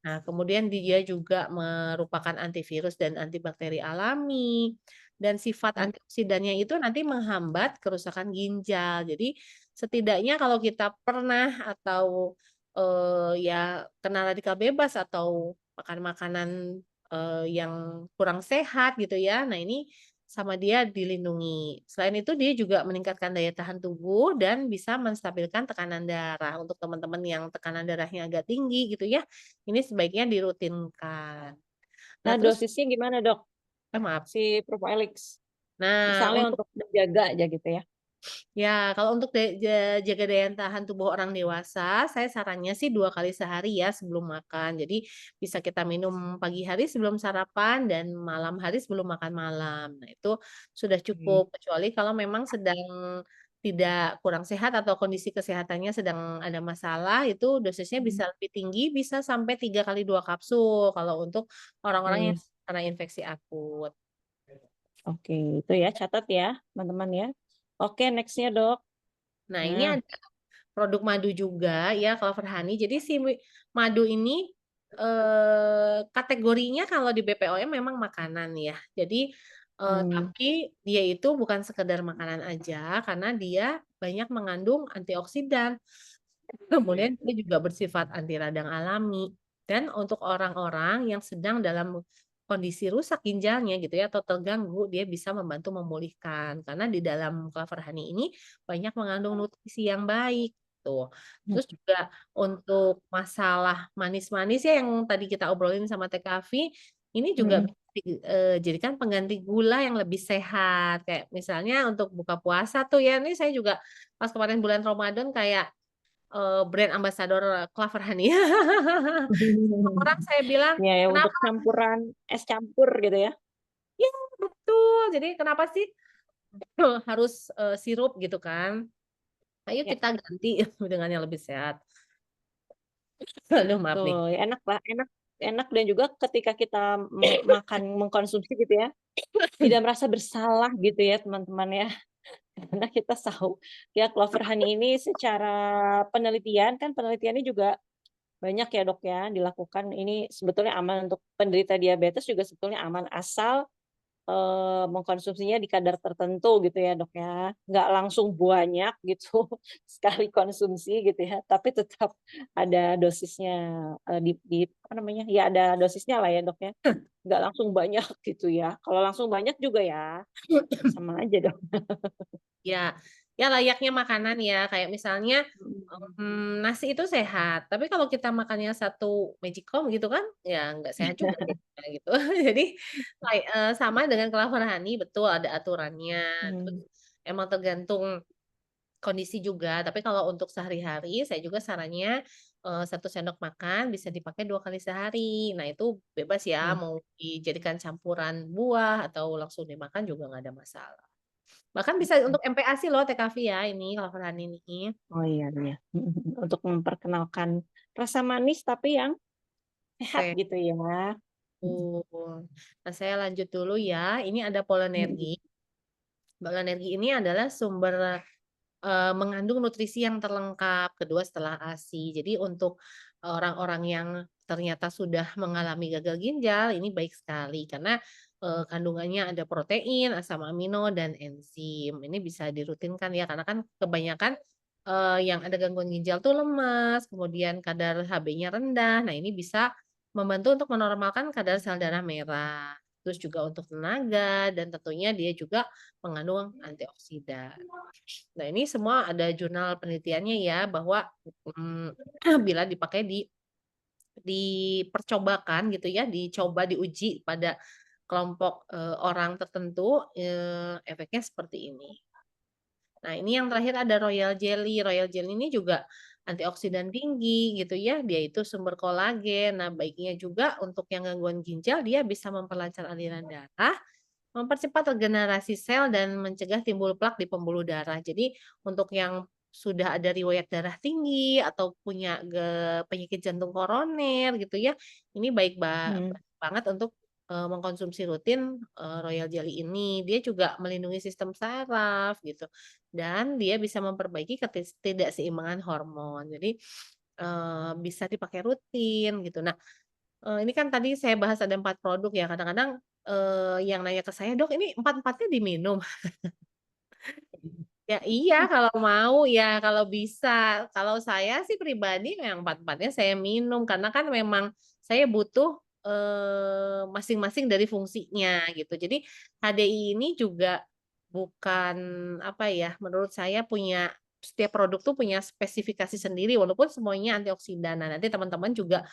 Nah, kemudian dia juga merupakan antivirus dan antibakteri alami, dan sifat Mhm. antioksidannya itu nanti menghambat kerusakan ginjal. Jadi setidaknya kalau kita pernah atau, ya kena radikal bebas atau makan makanan, yang kurang sehat gitu ya, nah ini sama dia dilindungi. Selain itu dia juga meningkatkan daya tahan tubuh dan bisa menstabilkan tekanan darah. Untuk teman-teman yang tekanan darahnya agak tinggi gitu ya, ini sebaiknya dirutinkan. Nah Nah, terus dosisnya gimana, Dok, maaf. si Propoelix? Nah Misalnya untuk untuk menjaga aja gitu ya? ya, kalau untuk jaga daya tahan tubuh orang dewasa, saya sarannya sih 2 kali sehari ya sebelum makan. Jadi bisa kita minum pagi hari sebelum sarapan dan malam hari sebelum makan malam. Nah, itu sudah Oke. cukup, kecuali kalau memang sedang tidak kurang sehat atau kondisi kesehatannya sedang ada masalah, itu dosisnya Mhm. bisa lebih tinggi, bisa sampai 3 kali 2 kapsul kalau untuk orang-orang yang Oke. kena infeksi akut. Oke, itu ya, catat ya, teman-teman ya. Oke, next-nya, Dok. Nah, ini Nah, produk madu juga ya, Clover Honey. Jadi si madu ini, kategorinya kalau di BPOM memang makanan ya. Jadi, mmm, tapi dia itu bukan sekedar makanan aja, karena dia banyak mengandung antioksidan. Kemudian dia juga bersifat anti radang alami. Dan untuk orang-orang yang sedang dalam kondisi rusak ginjalnya gitu ya atau terganggu, dia bisa membantu memulihkan. Karena di dalam Clover Honey ini banyak mengandung nutrisi yang baik tuh. Terus mhm juga untuk masalah manis-manis ya yang tadi kita obrolin sama TKV, ini juga mhm. bisa dijadikan pengganti gula yang lebih sehat. Kayak misalnya untuk buka puasa tuh ya, ini saya juga pas kemarin bulan Ramadan kayak brand ambassador Clover Honey. Orang saya bilang, Iya ya, untuk "Kenapa?" campuran es campur gitu ya? Iya, betul. Jadi kenapa sih harus, sirup gitu kan. Ayo Ya. kita ganti dengan yang lebih sehat. Aduh maaf nih. Tuh, ya enak lah, enak enak dan juga ketika kita, makan, mengkonsumsi gitu ya, tidak merasa bersalah gitu ya teman-teman ya. Karena kita tahu ya clover honey ini secara penelitian kan penelitiannya juga banyak ya Dok ya dilakukan, ini sebetulnya aman untuk penderita diabetes juga sebetulnya aman asal mengkonsumsinya di kadar tertentu gitu ya, Dok, ya. Nggak langsung banyak gitu sekali konsumsi gitu ya, tapi tetap ada dosisnya, di apa namanya, ya ada dosisnya lah ya, Dok, ya. Nggak langsung banyak gitu ya. Kalau langsung banyak juga ya sama aja dong. Ya, ya layaknya makanan ya, kayak misalnya, Mhm. nasi itu sehat, tapi kalau kita makannya satu magicom gitu kan, ya nggak sehat juga jadinya gitu. Jadi, sama dengan kelapa honey, betul ada aturannya, terus Mmm, emang tergantung kondisi juga, tapi kalau untuk sehari-hari saya juga sarannya, 1 sendok makan bisa dipakai 2 kali sehari. Nah itu bebas ya, oke. mau dijadikan campuran buah atau langsung dimakan juga nggak ada masalah. Bahkan bisa Oke. untuk MPASI loh TKV ya ini, Clover Honey ini. Oh iya iya. Mhm mhm. Untuk memperkenalkan rasa manis tapi yang sehat gitu ya. Mhm. Betul. Nah saya lanjut dulu ya, ini ada Mhm. Polenergi. Polenergi ini adalah sumber, mengandung nutrisi yang terlengkap, kedua setelah ASI. Jadi untuk orang-orang yang ternyata sudah mengalami gagal ginjal, ini baik sekali karena, kandungannya ada protein, asam amino, dan enzim. Ini bisa dirutinkan ya, karena kan kebanyakan, yang ada gangguan ginjal tuh lemas, kemudian kadar HB-nya rendah. Nah ini bisa membantu untuk menormalkan kadar sel darah merah. Terus juga untuk tenaga dan tentunya dia juga mengandung antioksidan. Nah, ini semua ada jurnal penelitiannya ya bahwa, mmm, bila dipakai dipercobakan gitu ya, dicoba diuji pada kelompok, orang tertentu, efeknya seperti ini. Nah, ini yang terakhir ada Royal Jelly. Royal Jelly ini juga antioksidan tinggi gitu ya, dia itu sumber kolagen. Nah, baiknya juga untuk yang gangguan ginjal dia bisa memperlancar aliran darah, mempercepat regenerasi sel dan mencegah timbul plak di pembuluh darah. Jadi untuk yang sudah ada riwayat darah tinggi atau punya penyakit jantung koroner gitu ya, ini Mhm. baik banget untuk, mengkonsumsi rutin, Royal Jelly ini. Dia juga melindungi sistem saraf gitu, dan dia bisa memperbaiki ketidakseimbangan hormon. Jadi, bisa dipakai rutin gitu. Nah, ini kan tadi saya bahas ada 4 produk ya, kadang-kadang, yang nanya ke saya, "Dok, ini empat-empatnya diminum?" Ya iya, kalau mau ya, kalau bisa. Kalau saya sih pribadi yang empat-empatnya saya minum, karena kan memang saya butuh, masing-masing dari fungsinya gitu. Jadi HDI ini juga bukan, apa ya, menurut saya setiap produk tuh punya spesifikasi sendiri walaupun semuanya antioksidan. Nah, nanti teman-teman juga,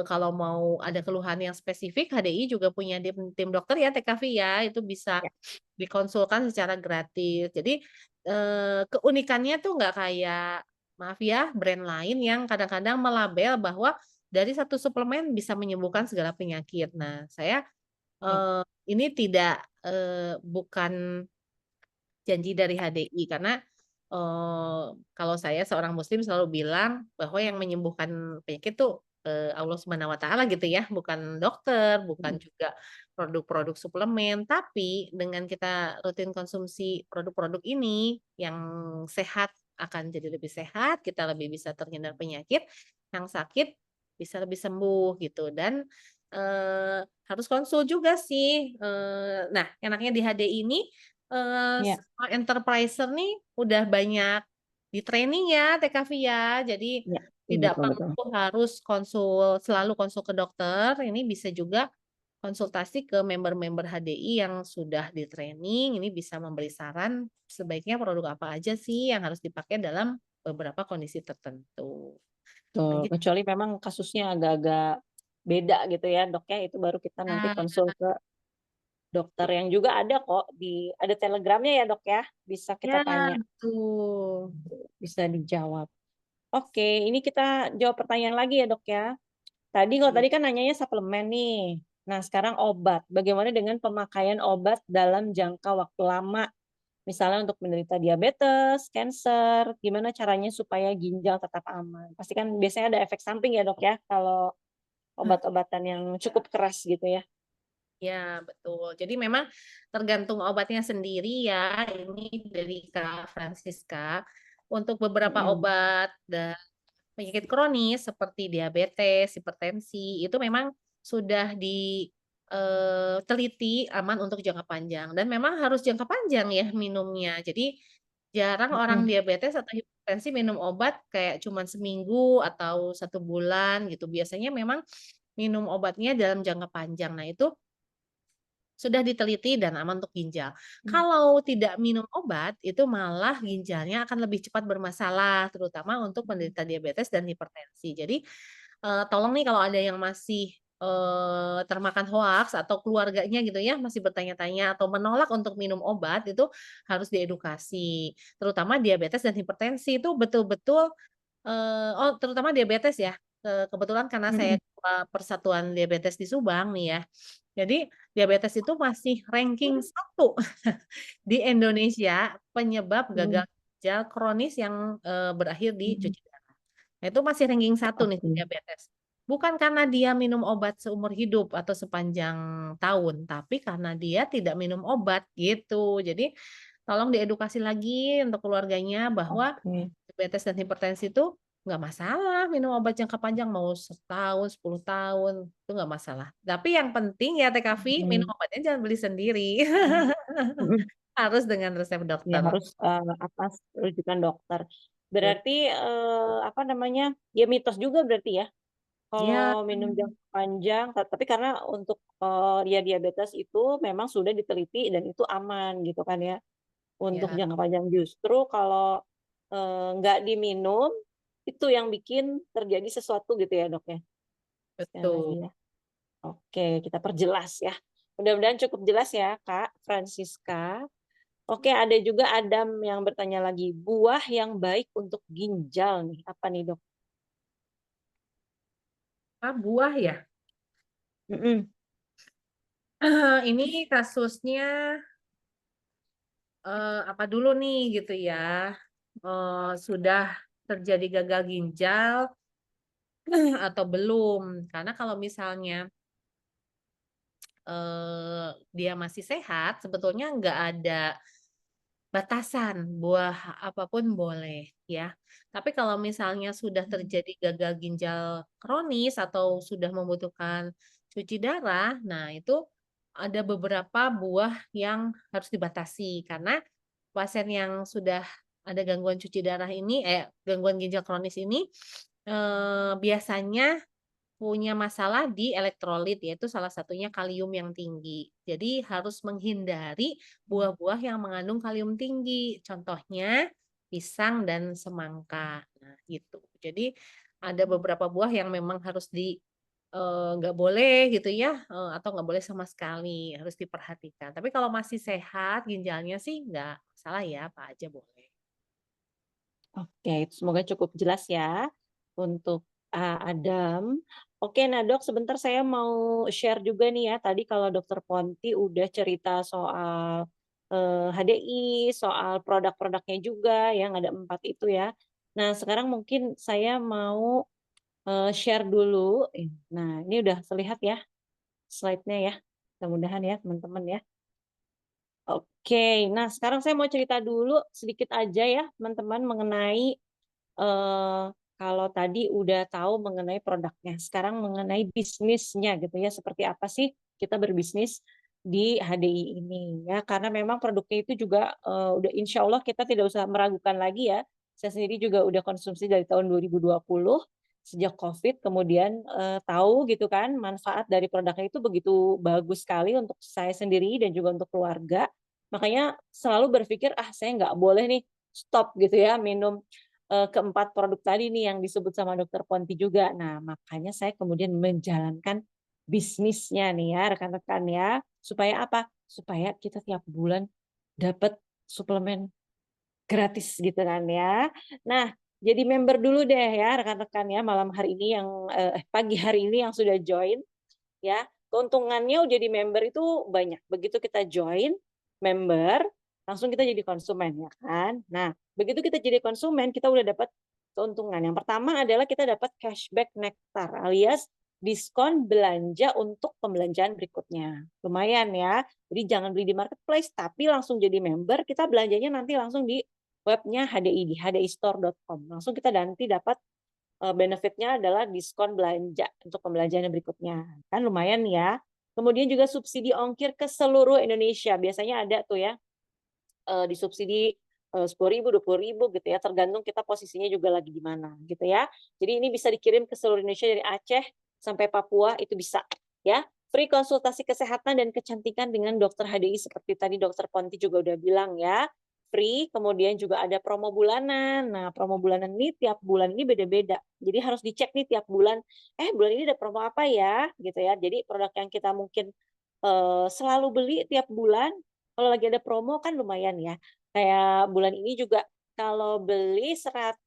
kalau mau ada keluhan yang spesifik, HDI juga punya tim dokter ya, TKV ya, itu bisa Ya. dikonsulkan secara gratis. Jadi, keunikannya tuh nggak kayak, maaf ya, brand lain yang kadang-kadang melabel bahwa dari satu suplemen bisa menyembuhkan segala penyakit. Nah, saya, Iya. ini bukan janji dari HDI karena, kalau saya seorang muslim selalu bilang bahwa yang menyembuhkan penyakit tuh, Allah Subhanahu wa Ta'ala gitu ya, bukan dokter, bukan Mhm. juga produk-produk suplemen. Tapi dengan kita rutin konsumsi produk-produk ini yang sehat akan jadi lebih sehat, kita lebih bisa terhindar penyakit, yang sakit bisa lebih sembuh gitu dan, harus konsul juga sih, nah enaknya di HDI ini, Iya. semua enterpriser nih udah banyak di-training ya, TKV ya. Jadi Iya. Iya, tidak betul betul. perlu harus selalu konsul ke dokter, ini bisa juga konsultasi ke member-member HDI yang sudah di-training, ini bisa memberi saran sebaiknya produk apa aja sih yang harus dipakai dalam beberapa kondisi tertentu. Betul, Nah, gitu kecuali memang kasusnya agak-agak beda gitu ya, Dok, ya, itu baru kita nanti ya. konsul ke dokter yang juga ada kok ada telegramnya ya, Dok, ya, bisa kita Ya, tanya, betul. bisa dijawab. Oke, ini kita jawab pertanyaan lagi ya, Dok, ya. Kalau Iya. tadi kan nanyanya suplemen nih. Nah, sekarang obat. Bagaimana dengan pemakaian obat dalam jangka waktu lama? Misalnya untuk menderita diabetes, cancer, gimana caranya supaya ginjal tetap aman. Pasti kan biasanya ada efek samping ya, Dok, ya, kalau obat-obatan yang cukup keras gitu ya? Ya, betul. Jadi memang tergantung obatnya sendiri ya, ini dari Kak Francisca. Untuk beberapa Mhm, obat dan penyakit kronis seperti diabetes, hipertensi, itu memang sudah teliti aman untuk jangka panjang dan memang harus jangka panjang ya minumnya. Jadi jarang orang mhm, diabetes atau hipertensi minum obat kayak cuman seminggu atau 1 bulan gitu. Biasanya memang minum obatnya dalam jangka panjang. Nah, itu sudah diteliti dan aman untuk ginjal. mmm, Kalau tidak minum obat, itu malah ginjalnya akan lebih cepat bermasalah, terutama untuk mhm, penderita diabetes dan hipertensi. Jadi, tolong nih kalau ada yang masih, termakan hoaks atau keluarganya gitu ya, masih bertanya-tanya atau menolak untuk minum obat, itu harus diedukasi. Terutama diabetes dan hipertensi itu betul-betul, terutama diabetes ya, kebetulan karena mhm, saya ketua Persatuan Diabetes di Subang nih ya. Jadi diabetes itu masih ranking 1 di Indonesia penyebab mhm, gagal ginjal kronis yang, berakhir di mhm, cuci darah. Nah, itu masih ranking 1 nih oke, diabetes. Bukan karena dia minum obat seumur hidup atau sepanjang tahun, tapi karena dia tidak minum obat gitu. Jadi tolong diedukasi lagi untuk keluarganya bahwa oke, diabetes dan hipertensi itu nggak masalah minum obat jangka panjang mau setahun, 10 tahun, itu nggak masalah. Tapi yang penting ya Teh Kavi, minum mhm, obatnya jangan beli sendiri. mhm, mhm. Harus dengan resep Ya dokter. harus, atas rujukan dokter. Bet Berarti, apa namanya, ya mitos juga berarti ya, iya, kalau minum jangka panjang tapi karena untuk, ya diabetes itu memang sudah diteliti dan itu aman gitu kan ya, untuk iya, jangka panjang. Justru kalau, nggak diminum, itu yang bikin terjadi sesuatu gitu ya, Dok, ya? Sekali lagi betul. ya. Oke, kita perjelas ya. Mudah-mudahan cukup jelas ya, Kak Francisca. Oke, ada juga Adam yang bertanya lagi, buah yang baik untuk ginjal nih, apa nih, Dok? Buah ya? Mhm, Ini kasusnya, apa dulu nih gitu ya, sudah terjadi gagal ginjal atau belum. Karena kalau misalnya dia masih sehat, sebetulnya nggak ada batasan, buah apapun boleh ya. Tapi kalau misalnya sudah mhm, terjadi gagal ginjal kronis atau sudah membutuhkan cuci darah, nah itu ada beberapa buah yang harus dibatasi karena pasien yang sudah ada gangguan cuci darah ini gangguan ginjal kronis ini, biasanya punya masalah di elektrolit, yaitu salah satunya kalium yang tinggi. Jadi harus menghindari buah-buah yang mengandung kalium tinggi, contohnya pisang dan semangka. Nah, gitu. Jadi ada beberapa buah yang memang harus nggak boleh gitu ya, atau nggak boleh sama sekali, harus diperhatikan. Tapi kalau masih sehat ginjalnya sih nggak masalah ya, apa aja boleh. oke, semoga cukup jelas ya untuk, Adam. Oke, nah, Dok, sebentar saya mau share juga nih ya, tadi kalau Dokter Ponti udah cerita soal, HDI, soal produk-produknya juga yang ada 4 itu ya. Nah, sekarang mungkin saya mau, share dulu, nah, ini udah terlihat ya slide-nya ya? Mudah-mudahan ya teman-teman ya. Oke, nah sekarang saya mau cerita dulu sedikit aja ya teman-teman mengenai, kalau tadi udah tahu mengenai produknya, sekarang mengenai bisnisnya gitu ya, seperti apa sih kita berbisnis di HDI ini ya. Karena memang produknya itu juga, udah insya Allah kita tidak usah meragukan lagi ya. Saya sendiri juga udah konsumsi dari tahun 2020 sejak Covid, kemudian, tahu gitu kan manfaat dari produknya itu begitu bagus sekali untuk saya sendiri dan juga untuk keluarga. Makanya selalu berpikir, "Ah, saya nggak boleh nih stop," gitu ya, minum, ke-4 produk tadi nih yang disebut sama Dokter Ponti juga. Nah, makanya saya kemudian menjalankan bisnisnya nih ya, rekan-rekan ya. Supaya apa? Supaya kita tiap bulan dapat suplemen gratis gitu kan ya. Nah, jadi member dulu deh ya rekan-rekan ya malam hari ini yang pagi hari ini yang sudah join ya. Keuntungannya jadi member itu banyak. Begitu kita join member, langsung kita jadi konsumen ya kan. Nah, begitu kita jadi konsumen, kita udah dapat keuntungan. Yang pertama adalah kita dapat cashback nektar alias diskon belanja untuk pembelanjaan berikutnya. Lumayan ya. Jadi jangan beli di marketplace tapi langsung jadi member, kita belanjanya nanti langsung di webnya HDI di hdistore.com. Langsung kita nanti dapat benefitnya adalah diskon belanja untuk pembelanjaan yang berikutnya. Kan lumayan ya. Kemudian juga subsidi ongkir ke seluruh Indonesia. Biasanya ada tuh ya disubsidi 10.000, 20.000 gitu ya, tergantung kita posisinya juga lagi di mana gitu ya. Jadi ini bisa dikirim ke seluruh Indonesia dari Aceh sampai Papua itu bisa ya. Free konsultasi kesehatan dan kecantikan dengan dokter HDI seperti tadi dokter Ponti juga udah bilang ya. Free, kemudian juga ada promo bulanan. Nah, promo bulanan ini tiap bulan ini beda-beda. Jadi harus dicek nih tiap bulan, bulan ini ada promo apa ya gitu ya. Jadi produk yang kita mungkin selalu beli tiap bulan, kalau lagi ada promo kan lumayan ya. Kayak bulan ini juga kalau beli 100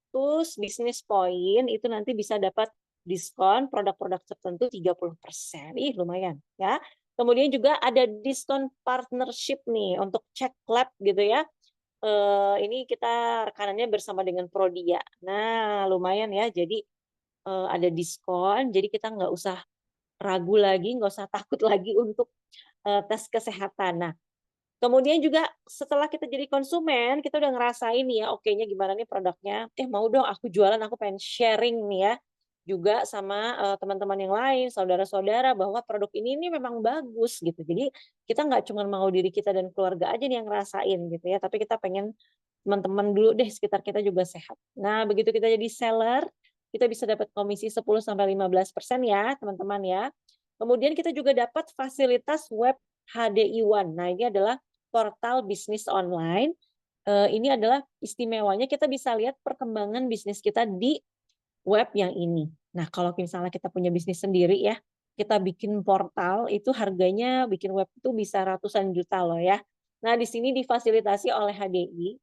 bisnis point itu nanti bisa dapat diskon produk-produk tertentu 30%. Ih, lumayan ya. Kemudian juga ada diskon partnership nih untuk cek lab gitu ya. Ini kita rekanannya bersama dengan Prodia. Nah, lumayan ya. Jadi ada diskon, jadi kita nggak usah ragu lagi, nggak usah takut lagi untuk tes kesehatan. Nah, kemudian juga setelah kita jadi konsumen, kita udah ngerasain nih ya, okenya gimana nih produknya, mau dong aku jualan, aku pengen sharing nih ya, juga sama, teman-teman yang lain, saudara-saudara bahwa produk ini nih memang bagus gitu. Jadi kita nggak cuma mau diri kita dan keluarga aja nih yang ngerasain gitu ya, tapi kita pengen teman-teman dulu deh sekitar kita juga sehat. Nah, begitu kita jadi seller, kita bisa dapat komisi 10-15% ya, teman-teman ya. Kemudian kita juga dapat fasilitas web HDI One. Nah, ini adalah portal bisnis online. Ini adalah istimewanya kita bisa lihat perkembangan bisnis kita di web yang ini. Nah, kalau misalnya kita punya bisnis sendiri ya, kita bikin portal itu harganya bikin web itu bisa ratusan juta loh ya. Nah, di sini difasilitasi oleh HDI,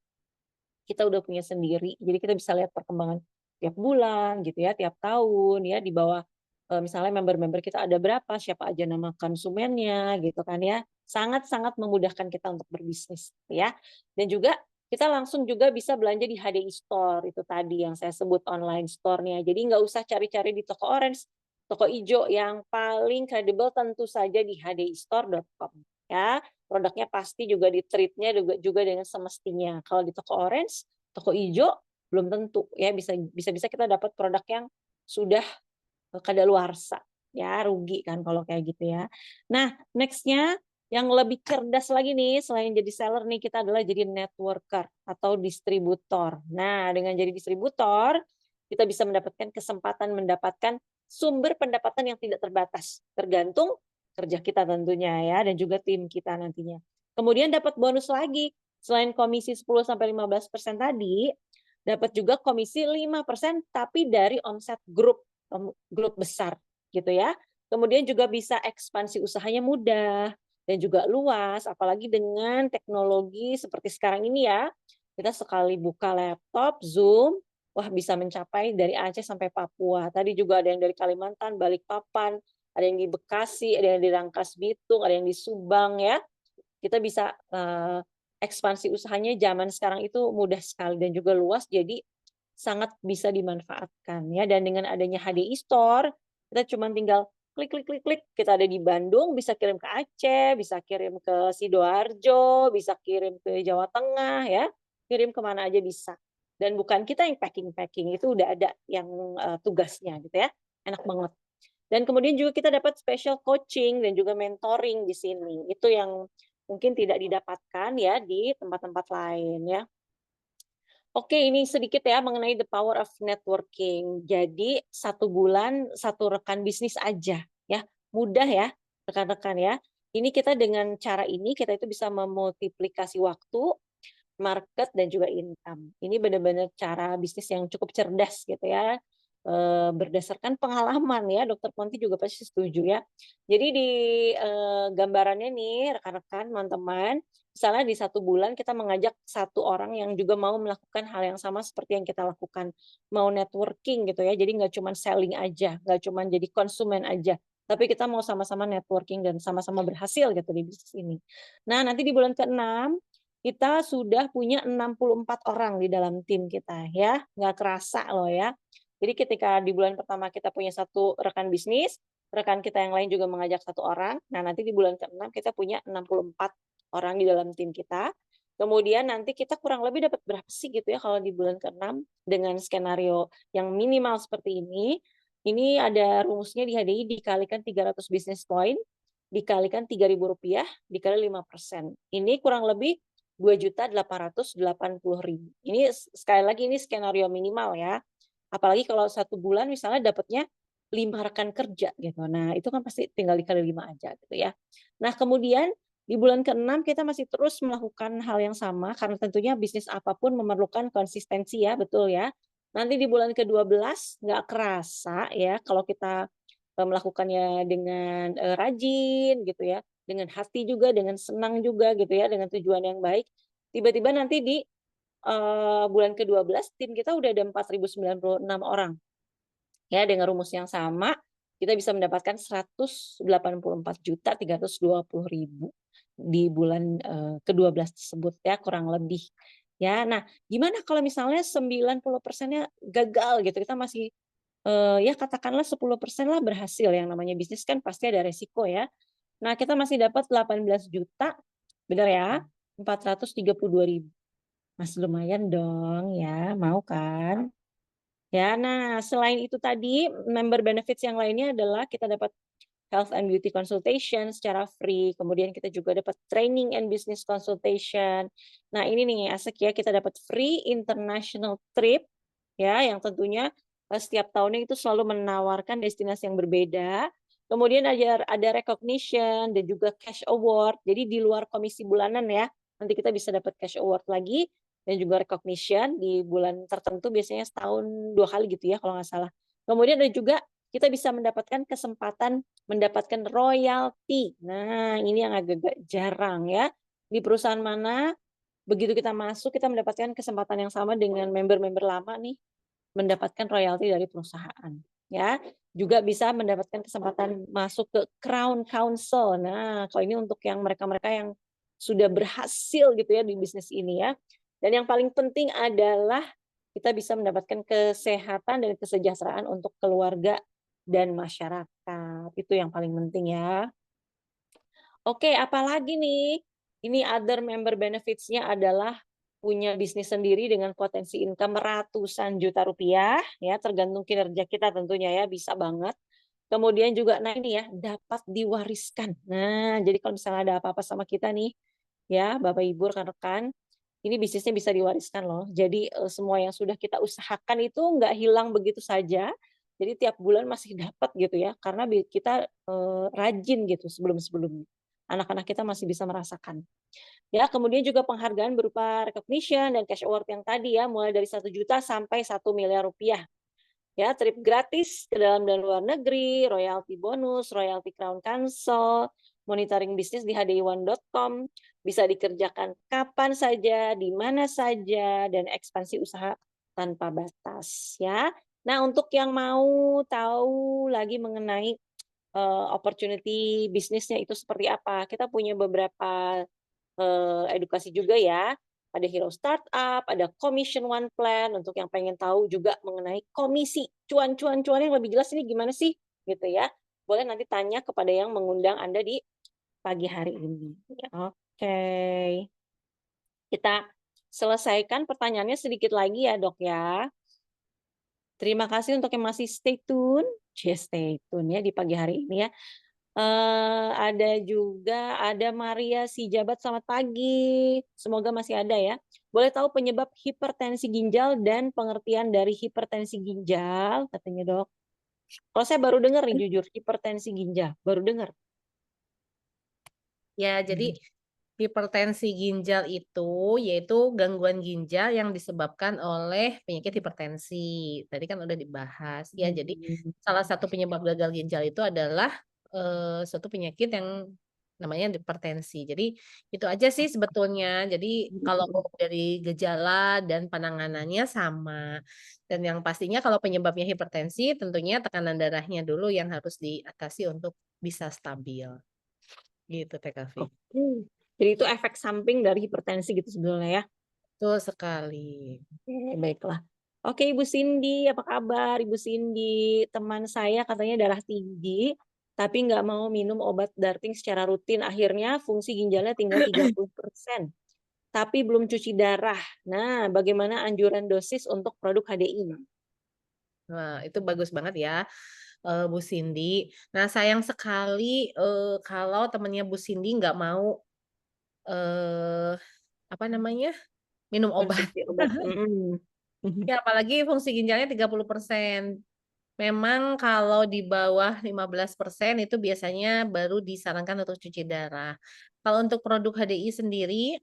kita udah punya sendiri, jadi kita bisa lihat perkembangan tiap bulan gitu ya, tiap tahun ya, di bawah, misalnya member-member kita ada berapa, siapa aja nama konsumennya gitu kan ya. Sangat-sangat memudahkan kita untuk berbisnis ya. Dan juga kita langsung juga bisa belanja di HDI Store, itu tadi yang saya sebut online store-nya. Jadi nggak usah cari-cari di toko orange, toko ijo, yang paling kredibel tentu saja di hdistore.com ya. Produknya pasti juga di-treat-nya juga dengan semestinya. Kalau di toko orange, toko hijau belum tentu ya, bisa kita dapat produk yang sudah kadaluarsa ya, rugi kan kalau kayak gitu ya. Nah, next-nya yang lebih cerdas lagi nih selain jadi seller nih, kita adalah jadi networker atau distributor. Nah, dengan jadi distributor kita bisa mendapatkan kesempatan mendapatkan sumber pendapatan yang tidak terbatas, tergantung kerja kita tentunya ya, dan juga tim kita nantinya. Kemudian dapat bonus lagi, selain komisi 10-15% tadi, dapat juga komisi 5% tapi dari omset grup besar gitu ya. Kemudian juga bisa ekspansi usahanya mudah dan juga luas, apalagi dengan teknologi seperti sekarang ini ya. Kita sekali buka laptop, Zoom, wah bisa mencapai dari Aceh sampai Papua. Tadi juga ada yang dari Kalimantan, Balikpapan, ada yang di Bekasi, ada yang di Rangkas Bitung, ada yang di Subang ya. Kita bisa ekspansi usahanya zaman sekarang itu mudah sekali dan juga luas, jadi sangat bisa dimanfaatkan ya. Dan dengan adanya HDI Store, kita cuma tinggal klik klik klik klik, kita ada di Bandung, bisa kirim ke Aceh, bisa kirim ke Sidoarjo, bisa kirim ke Jawa Tengah ya, kirim kemana aja bisa. Dan bukan kita yang packing-packing, itu udah ada yang tugasnya gitu ya. Enak banget. Dan kemudian juga kita dapat special coaching dan juga mentoring di sini. Itu yang mungkin tidak didapatkan ya di tempat-tempat lain ya. Oke, ini sedikit ya mengenai the power of networking. Jadi 1 bulan 1 rekan bisnis aja ya, mudah ya rekan-rekan ya. Ini kita dengan cara ini kita itu bisa memultiplikasi waktu, market, dan juga income. Ini benar-benar cara bisnis yang cukup cerdas gitu ya, berdasarkan pengalaman ya, Dokter Ponti juga pasti setuju ya. Jadi di gambarannya nih rekan-rekan, teman-teman, misalnya di 1 bulan kita mengajak 1 orang yang juga mau melakukan hal yang sama seperti yang kita lakukan, mau networking gitu ya, jadi nggak cuma selling aja, nggak cuma jadi konsumen aja, tapi kita mau sama-sama networking dan sama-sama berhasil gitu di bisnis ini. Nah, nanti di bulan ke-6 kita sudah punya 64 orang di dalam tim kita ya, nggak kerasa loh ya. Jadi ketika di bulan pertama kita punya satu rekan bisnis, rekan kita yang lain juga mengajak satu orang, nah nanti di bulan ke-6 kita punya 64 orang di dalam tim kita. Kemudian nanti kita kurang lebih dapat berapa sih gitu ya kalau di bulan ke-6 dengan skenario yang minimal seperti ini ada rumusnya di HDI dikalikan 300 business point, dikalikan Rp3.000, dikali 5%. Ini kurang lebih 2.880.000. Ini sekali lagi ini skenario minimal ya. Apalagi kalau 1 bulan misalnya dapatnya 5 rekan kerja gitu. Nah, itu kan pasti tinggal dikali 5 aja gitu ya. Nah, kemudian di bulan ke-6 kita masih terus melakukan hal yang sama karena tentunya bisnis apapun memerlukan konsistensi ya, betul ya. Nanti di bulan ke-12 nggak kerasa ya kalau kita melakukannya dengan rajin gitu ya, dengan hati juga, dengan senang juga gitu ya, dengan tujuan yang baik. Tiba-tiba nanti di bulan ke-12 tim kita udah ada 4.096 orang. Ya, dengan rumus yang sama, kita bisa mendapatkan 184.320.000 di bulan, ke-12 tersebut ya, kurang lebih. Ya, nah gimana kalau misalnya 90%-nya gagal gitu, kita masih, ya katakanlah 10% lah berhasil, yang namanya bisnis kan pasti ada resiko ya. Nah, kita masih dapat 18.000.000, benar ya? 432.000. Masih lumayan dong ya, mau kan? Ya, nah selain itu tadi member benefits yang lainnya adalah kita dapat health and beauty consultation secara free, kemudian kita juga dapat training and business consultation. Nah, ini nih asik ya, kita dapat free international trip ya yang tentunya setiap tahunnya itu selalu menawarkan destinasi yang berbeda. Kemudian ada recognition dan juga cash award. Jadi di luar komisi bulanan ya. Nanti kita bisa dapat cash award lagi dan juga recognition di bulan tertentu biasanya setahun 2 kali gitu ya kalau nggak salah. Kemudian ada juga kita bisa mendapatkan kesempatan mendapatkan royalti. Nah, ini yang agak-agak jarang ya. Di perusahaan mana begitu kita masuk kita mendapatkan kesempatan yang sama dengan member-member lama nih mendapatkan royalti dari perusahaan ya. Juga bisa mendapatkan kesempatan masuk ke Crown Council. Nah, kalau ini untuk yang mereka-mereka yang sudah berhasil gitu ya di bisnis ini ya. Dan yang paling penting adalah kita bisa mendapatkan kesehatan dan kesejahteraan untuk keluarga dan masyarakat. Itu yang paling penting ya. Oke, apalagi nih? Ini other member benefits-nya adalah punya bisnis sendiri dengan potensi income ratusan juta rupiah, ya tergantung kinerja kita tentunya ya, bisa banget. Kemudian juga, nah ini ya, dapat diwariskan. Nah, jadi kalau misalnya ada apa-apa sama kita nih, ya Bapak Ibu rekan-rekan, ini bisnisnya bisa diwariskan loh. Jadi semua yang sudah kita usahakan itu nggak hilang begitu saja. Jadi tiap bulan masih dapat gitu ya, karena kita rajin gitu sebelum-sebelumnya. Anak-anak kita masih bisa merasakan. Ya, kemudian juga penghargaan berupa recognition dan cash award yang tadi ya, mulai dari 1 juta sampai 1 miliar rupiah. Ya, trip gratis ke dalam dan luar negeri, royalti bonus, royalti Crown Council, monitoring bisnis di hdi1.com, bisa dikerjakan kapan saja, di mana saja, dan ekspansi usaha tanpa batas ya. Nah, untuk yang mau tahu lagi mengenai opportunity bisnisnya itu seperti apa, kita punya beberapa edukasi juga ya. Ada Hero Startup, ada Commission One Plan untuk yang pengen tahu juga mengenai komisi cuan-cuan yang lebih jelas ini gimana sih gitu ya. Boleh nanti tanya kepada yang mengundang Anda di pagi hari ini. Oke. Kita selesaikan pertanyaannya sedikit lagi ya, Dok ya. Terima kasih untuk yang masih stay tune. Stay tune ya di pagi hari ini ya. Ada Maria Sijabat, selamat pagi. Semoga masih ada ya. Boleh tahu penyebab hipertensi ginjal dan pengertian dari hipertensi ginjal, katanya dok. Kalau saya baru dengar nih jujur, hipertensi ginjal, baru dengar. Ya, jadi hipertensi ginjal itu yaitu gangguan ginjal yang disebabkan oleh penyakit hipertensi. Tadi kan udah dibahas. Ya, jadi salah satu penyebab gagal ginjal itu adalah suatu penyakit yang namanya hipertensi. Jadi itu aja sih sebetulnya. Jadi kalau dari gejala dan penanganannya sama. Dan yang pastinya kalau penyebabnya hipertensi tentunya tekanan darahnya dulu yang harus diatasi untuk bisa stabil. Gitu Teh Kavi. Jadi itu efek samping dari hipertensi gitu sebetulnya ya? Betul sekali. Oke, baiklah. Oke, Ibu Cindy, apa kabar Ibu Cindy? Teman saya katanya darah tinggi, tapi nggak mau minum obat Darting secara rutin. Akhirnya fungsi ginjalnya tinggal 30%, tapi belum cuci darah. Nah, bagaimana anjuran dosis untuk produk HDI? Nah, itu bagus banget ya, Bu Cindy. Nah, sayang sekali, kalau temennya Bu Cindy nggak mau, eee, apa namanya, minum obat. Konsumsi obat. Mhm. Ya, apalagi fungsi ginjalnya 30%. Memang kalau di bawah 15% itu biasanya baru disarankan untuk cuci darah. Kalau untuk produk HDI sendiri,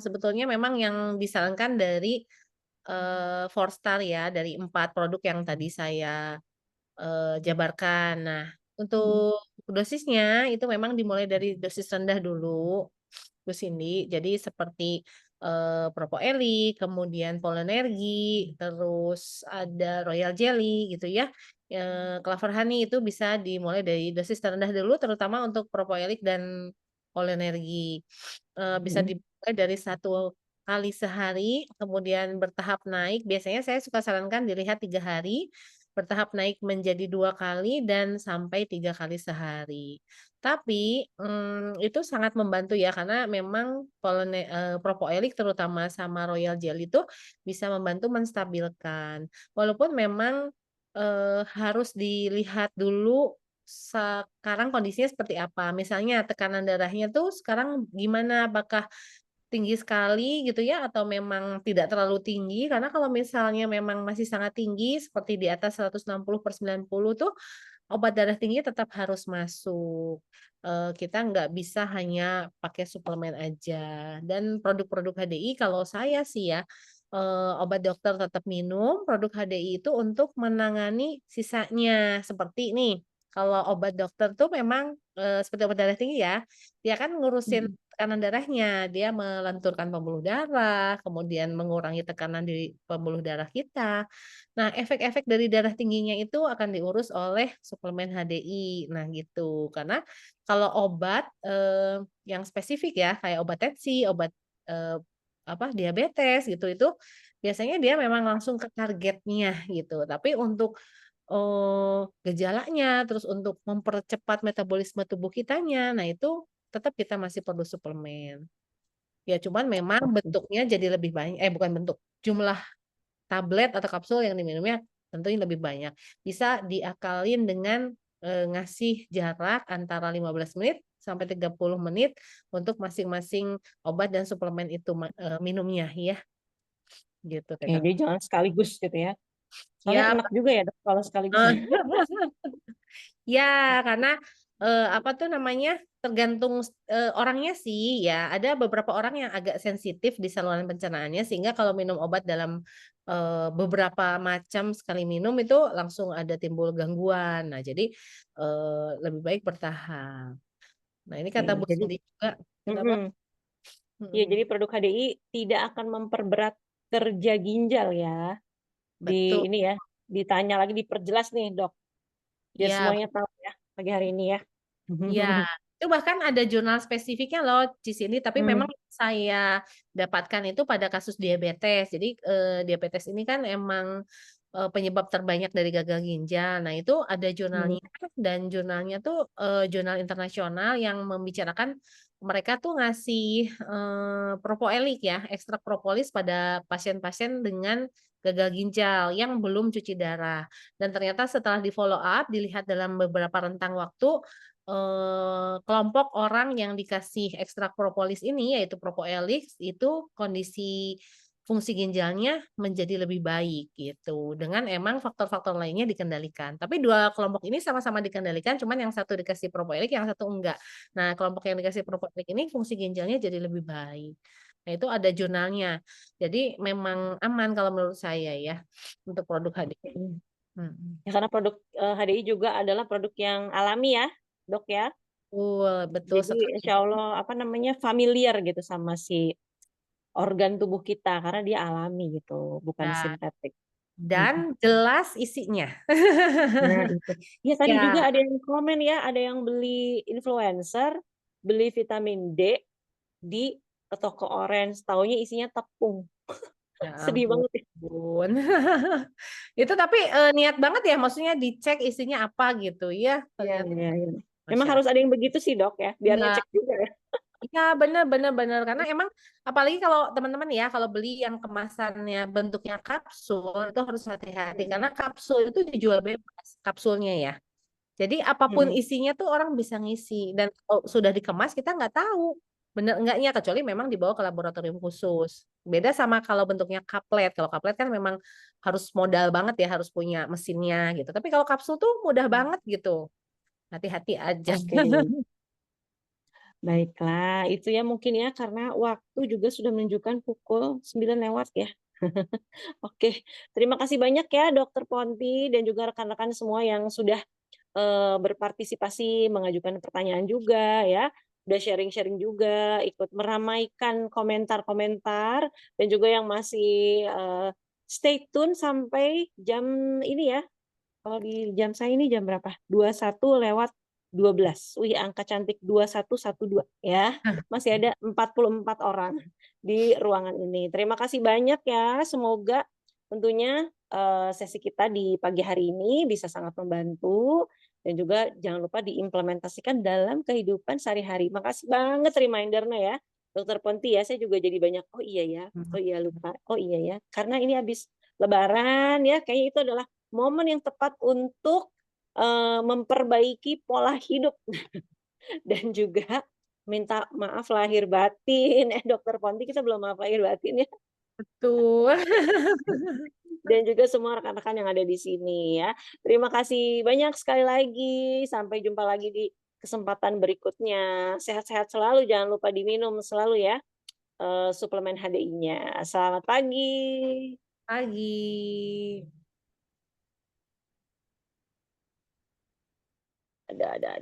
sebetulnya memang yang disarankan dari, 4 star ya, dari 4 produk yang tadi saya jabarkan. Nah, Mhm. untuk dosisnya itu memang dimulai dari dosis rendah dulu, Bu Cindy. Jadi seperti, Propoelik, kemudian Polenergi, terus ada Royal Jelly gitu ya, Clover Honey itu bisa dimulai dari dosis terendah dulu terutama untuk Propoelik dan Polenergi. Bisa Mhm. dimulai dari 1 kali sehari, kemudian bertahap naik, biasanya saya suka sarankan dilihat 3 hari, bertahap naik menjadi 2 kali dan sampai 3 kali sehari. Tapi, itu sangat membantu ya karena memang Propoelik terutama sama Royal Jelly itu bisa membantu menstabilkan. Walaupun memang, harus dilihat dulu sekarang kondisinya seperti apa. Misalnya tekanan darahnya tuh sekarang gimana, apakah tinggi sekali gitu ya atau memang tidak terlalu tinggi, karena kalau misalnya memang masih sangat tinggi seperti di atas 160/90 tuh, obat darah tinggi tetap harus masuk. Kita nggak bisa hanya pakai suplemen aja. Dan produk-produk HDI kalau saya sih ya, obat dokter tetap minum, produk HDI itu untuk menangani sisanya. Seperti nih, kalau obat dokter tuh memang, seperti obat darah tinggi ya, dia kan ngurusin Mhm. tekanan darahnya, dia melenturkan pembuluh darah, kemudian mengurangi tekanan di pembuluh darah kita. Nah, efek-efek dari darah tingginya itu akan diurus oleh suplemen HDI. Nah, gitu. Karena kalau obat, yang spesifik ya, kayak obat tensi, obat, eee, diabetes gitu, itu biasanya dia memang langsung ke targetnya gitu. Tapi untuk, gejalanya, terus untuk mempercepat metabolisme tubuh kitanya, nah itu tetap kita masih perlu suplemen. Ya cuman memang Oke. bentuknya jadi lebih bukan bentuk, jumlah tablet atau kapsul yang diminumnya tentunya lebih banyak. Bisa diakalin dengan, ngasih jarak antara 15 menit sampai 30 menit untuk masing-masing obat dan suplemen itu minumnya ya, gitu Oke, Kak. jadi jangan sekaligus gitu ya. Soalnya Ya, enak juga ya Dok kalau sekaligus ya. ya, karena, apa tuh namanya, tergantung orangnya sih ya, ada beberapa orang yang agak sensitif di saluran pencernaannya sehingga kalau minum obat dalam, beberapa macam sekali minum itu langsung ada timbul gangguan. Nah jadi, lebih baik bertahap. Nah ini Oke, kata Bu jadi Cindy juga kenapa? mhm. Iya, Mhm, jadi produk HDI tidak akan memperberat kerja ginjal ya. betul, Ini ya, ditanya lagi, diperjelas nih Dok, biar iya. semuanya tahu ya pagi hari ini ya. Iya, itu bahkan ada jurnal spesifiknya loh di sini, tapi memang Mmm. saya dapatkan itu pada kasus diabetes. Jadi, diabetes ini kan emang, penyebab terbanyak dari gagal ginjal. Nah, itu ada Mhm. jurnalnya dan jurnalnya tuh, jurnal internasional yang membicarakan mereka tuh ngasih, propoelik ya, ekstrak propolis pada pasien-pasien dengan gagal ginjal yang belum cuci darah. Dan ternyata setelah di-follow up, dilihat dalam beberapa rentang waktu, kelompok orang yang dikasih ekstrak propolis ini, yaitu Propoelix, itu kondisi fungsi ginjalnya menjadi lebih baik gitu, dengan emang faktor-faktor lainnya dikendalikan. Tapi 2 kelompok ini sama-sama dikendalikan, cuman yang satu dikasih Propoelik, yang satu enggak. Nah, kelompok yang dikasih Propoelik ini fungsi ginjalnya jadi lebih baik. Nah, itu ada jurnalnya. Jadi memang aman kalau menurut saya ya, untuk produk HDI. Mhm. Mhm. Ya karena produk, HDI juga adalah produk yang alami ya, Dok, ya. Betul, betul Jadi sekali. insya Allah, apa namanya, familiar gitu sama si organ tubuh kita, karena dia alami gitu, bukan Ya. sintetik. Mhm. Dan jelas isinya. Nah itu. Iya tadi juga Ya, ada yang komen ya, ada yang beli influencer, beli vitamin D, di toko orange, taunya isinya tepung. Ya Sedih ampun. banget ya. Itu tapi, niat banget ya, maksudnya dicek isinya apa gitu ya, Iya ternyata iya iya. Memang masya harus ada yang begitu sih, Dok, ya, biar iya. ngecek juga ya. Iya, bener bener bener, karena emang apalagi kalau teman-teman ya, kalau beli yang kemasannya bentuknya kapsul, itu harus hati-hati, karena Mhm kapsul itu dijual bebas, kapsulnya ya. Jadi apapun mhm. isinya tuh orang bisa ngisi, dan kalau sudah dikemas kita nggak tahu, bener enggaknya, kecuali memang dibawa ke laboratorium khusus. Beda sama kalau bentuknya kaplet, kalau kaplet kan memang harus modal banget ya, harus punya mesinnya gitu. Tapi kalau kapsul tuh mudah banget gitu, hati-hati aja. Oke, baiklah. Itu ya mungkin ya karena waktu juga sudah menunjukkan pukul 9 lewat ya. Oke, terima kasih banyak ya Dokter Ponti dan juga rekan-rekan semua yang sudah, berpartisipasi, mengajukan pertanyaan juga ya, udah sharing-sharing juga, ikut meramaikan komentar-komentar, dan juga yang masih, stay tune sampai jam ini ya, kalau di jam saya ini jam berapa? 21:12. Wih, angka cantik 2112 ya. Masih ada 44 orang di ruangan ini. Terima kasih banyak ya. Semoga tentunya, sesi kita di pagi hari ini bisa sangat membantu dan juga jangan lupa diimplementasikan dalam kehidupan sehari-hari. Makasih banget reminder-nya ya, Dokter Ponti ya. Saya juga jadi banyak, "Oh iya ya, oh iya lupa, oh iya ya." Karena ini habis lebaran ya, kayaknya itu adalah momen yang tepat untuk, memperbaiki pola hidup dan juga minta maaf lahir batin. Dokter Ponti kita belum maaf lahir batin ya, Betul. dan juga semua rekan-rekan yang ada di sini ya. Terima kasih banyak sekali lagi, sampai jumpa lagi di kesempatan berikutnya. Sehat-sehat selalu, jangan lupa diminum selalu ya, suplemen HDI-nya. Selamat pagi. Pagi. Ada.